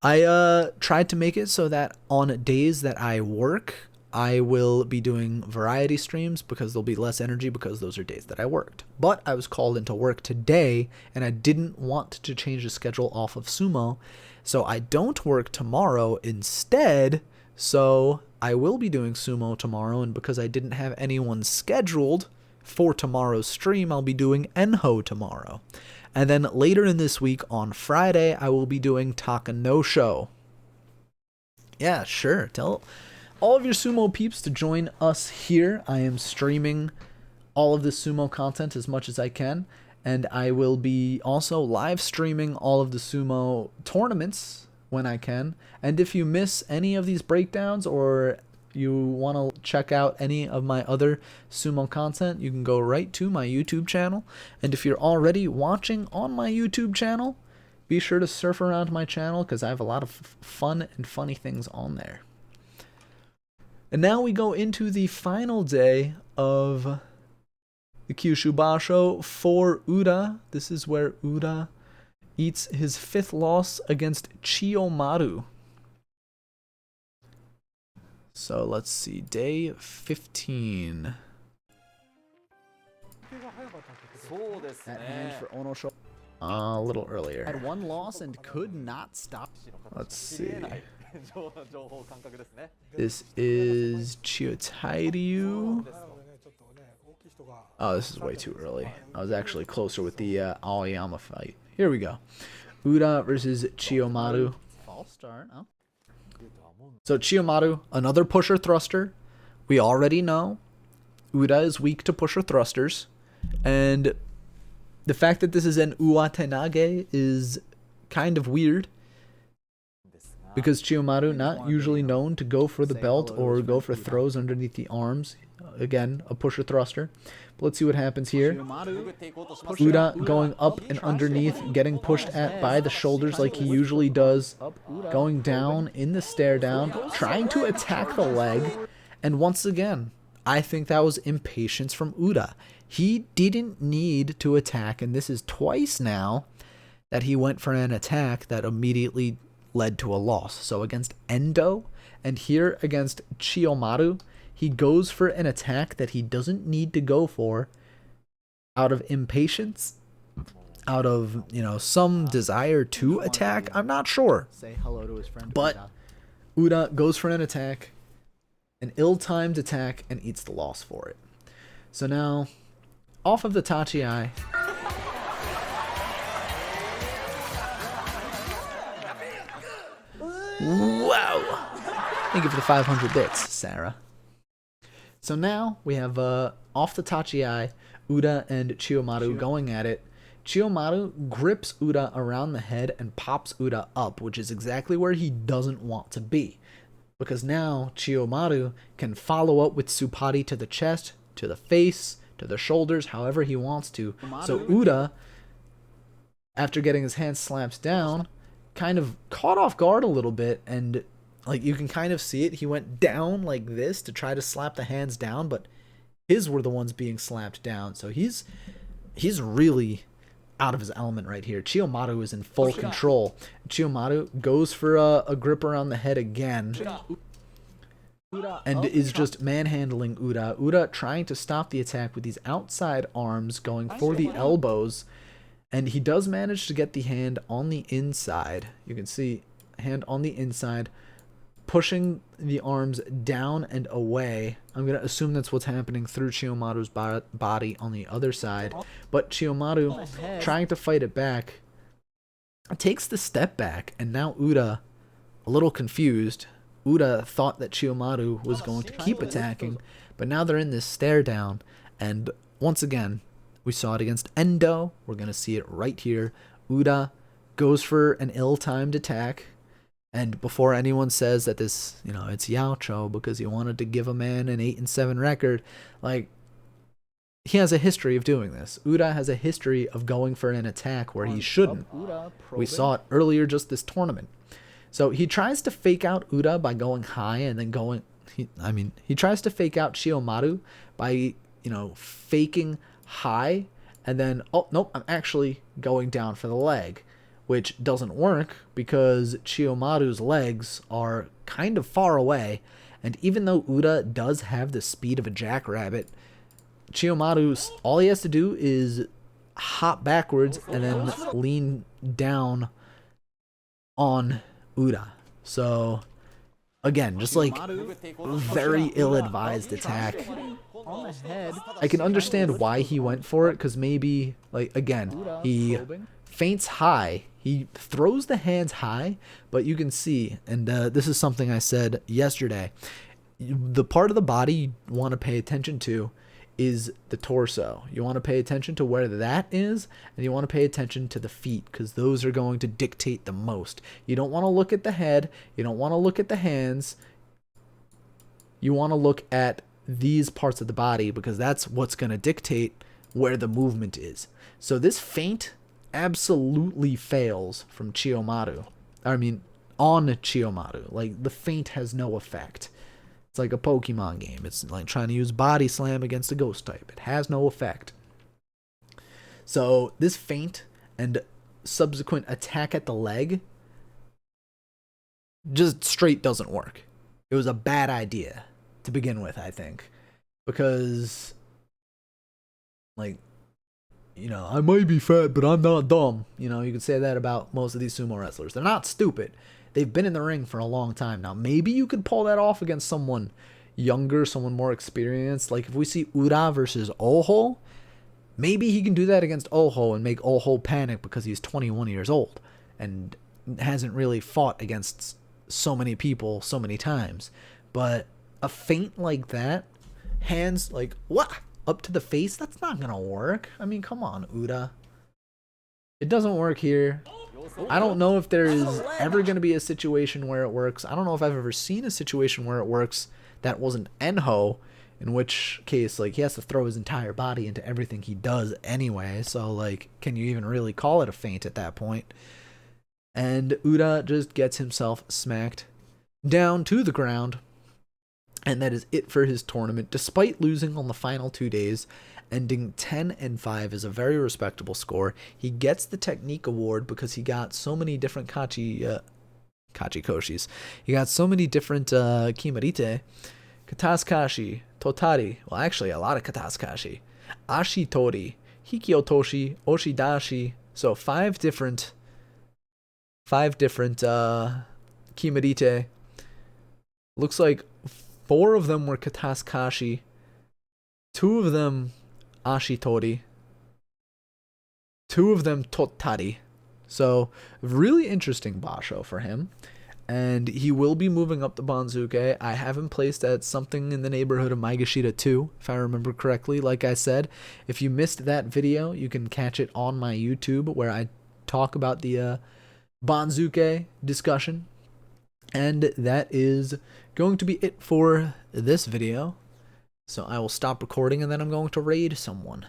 I tried to make it so that on days that I work, I will be doing variety streams because there'll be less energy because those are days that I worked. But I was called into work today and I didn't want to change the schedule off of sumo, so I don't work tomorrow instead. So I will be doing sumo tomorrow, and because I didn't have anyone scheduled for tomorrow's stream, I'll be doing Enho tomorrow. And then later in this week on Friday, I will be doing Takanosho. Yeah, sure. Tell all of your sumo peeps to join us here. I am streaming all of the sumo content as much as I can, and I will be also live streaming all of the sumo tournaments when I can. And if you miss any of these breakdowns, or you want to check out any of my other sumo content, you can go right to my YouTube channel. And if you're already watching on my YouTube channel, be sure to surf around my channel because I have a lot of fun and funny things on there. And now we go into the final day of the Kyushu Basho for Uda. This is where Uda eats his 5th loss against Chiyomaru. So let's see, day 15. そうです that hand ね for Onosho A little earlier. had one loss and could not stop. Let's see. 情報感覚ですね This is Chiyotairyu. 俺ねちょっとね大きい人が Oh, this is way too early. I was actually closer with the Aoyama fight. Here we go. Uda versus Chiyomaru. False start. Oh. So Chiyomaru, another pusher thruster. We already know Uda is weak to pusher thrusters. And the fact that this is an Uwatenage is kind of weird, because Chiyomaru, not usually known to go for the belt or go for throws underneath the arms. Again, a pusher thruster. But let's see what happens here. Uda going up and underneath, getting pushed at by the shoulders like he usually does. Going down in the stare down, trying to attack the leg. And once again, I think that was impatience from Uda. He didn't need to attack, and this is twice now that he went for an attack that immediately led to a loss. So against Endo, and here against Chiyomaru, he goes for an attack that he doesn't need to go for out of impatience, out of, some desire to attack. I'm not sure. Say hello to his friend. But Uda goes for an attack, an ill-timed attack, and eats the loss for it. So now, off of the Tachi-ai, wow! Thank you for the 500 bits, Sarah. So now we have off the Tachi-ai, Uda and Chiyomaru going at it. Chiyomaru grips Uda around the head and pops Uda up, which is exactly where he doesn't want to be. Because now Chiyomaru can follow up with Tsupari to the chest, to the face, to the shoulders, however he wants to. So Uda, after getting his hands slapped down, kind of caught off guard a little bit, and you can kind of see it. He went down like this to try to slap the hands down, but his were the ones being slapped down. So he's really out of his element right here. Chiyomaru is in full control. Chiyomaru goes for a grip around the head again, and is just manhandling Uda. Uda trying to stop the attack with these outside arms, going for the elbows, and he does manage to get the hand on the inside. You can see hand on the inside, pushing the arms down and away. I'm going to assume that's what's happening through Chiyomaru's body on the other side. But Chiyomaru, trying to fight it back, takes the step back, and now Uda, a little confused. Uda thought that Chiyomaru was going to keep attacking, but now they're in this stare down, and once again, we saw it against Endo. We're going to see it right here. Uda goes for an ill-timed attack, and before anyone says that this, it's Yaocho because he wanted to give a man an 8-7 record, he has a history of doing this. Uda has a history of going for an attack where he shouldn't. We saw it earlier just this tournament. So he tries to fake out Uda by going high and then going... He tries to fake out Chiyomaru by, faking high and then, oh, nope, I'm actually going down for the leg, which doesn't work because Chiyomaru's legs are kind of far away. And even though Uda does have the speed of a jackrabbit, Chiyomaru, all he has to do is hop backwards and then lean down on Uda. So, again, just like very ill-advised attack. On the head. I can understand why he went for it, because maybe, like, again, he feints high. He throws the hands high, but you can see, and this is something I said yesterday, the part of the body you want to pay attention to is the torso. You want to pay attention to where that is, and you want to pay attention to the feet, because those are going to dictate the most. You don't want to look at the head. You don't want to look at the hands. You want to look at these parts of the body, because that's what's going to dictate where the movement is. So this feint absolutely fails from Chiyomaru. On Chiyomaru. Like, the feint has no effect. It's like a Pokemon game. It's like trying to use Body Slam against a Ghost type. It has no effect. So this feint and subsequent attack at the leg just straight doesn't work. It was a bad idea to begin with, I think. Because, like, I might be fat, but I'm not dumb. You could say that about most of these sumo wrestlers. They're not stupid. They've been in the ring for a long time now. Maybe you could pull that off against someone younger, someone more experienced. Like if we see Uda versus Oho, maybe he can do that against Oho and make Oho panic because he's 21 years old and hasn't really fought against so many people so many times. But a feint like that, hands like, what? Up to the face? That's not going to work. Come on, Uda. It doesn't work here. I don't know if there is ever going to be a situation where it works. I don't know if I've ever seen a situation where it works that wasn't Enho, in which case, like, he has to throw his entire body into everything he does anyway. So, like, can you even really call it a feint at that point? And Uda just gets himself smacked down to the ground. And that is it for his tournament, despite losing on the final 2 days. Ending 10-5 is a very respectable score. He gets the technique award because he got so many different kachikoshis. He got so many different kimarite. Kataskashi, Totari, well actually a lot of Kataskashi. Ashitori, Hikiotoshi, Oshidashi. So five different kimarite. Looks like 4 of them were Kataskashi. 2 of them Ashitori. 2 of them Totari. So, really interesting basho for him. And he will be moving up the Banzuke. I have him placed at something in the neighborhood of Maegashira 2, if I remember correctly. Like I said, if you missed that video, you can catch it on my YouTube, where I talk about the Banzuke discussion. And that is going to be it for this video. So I will stop recording and then I'm going to raid someone.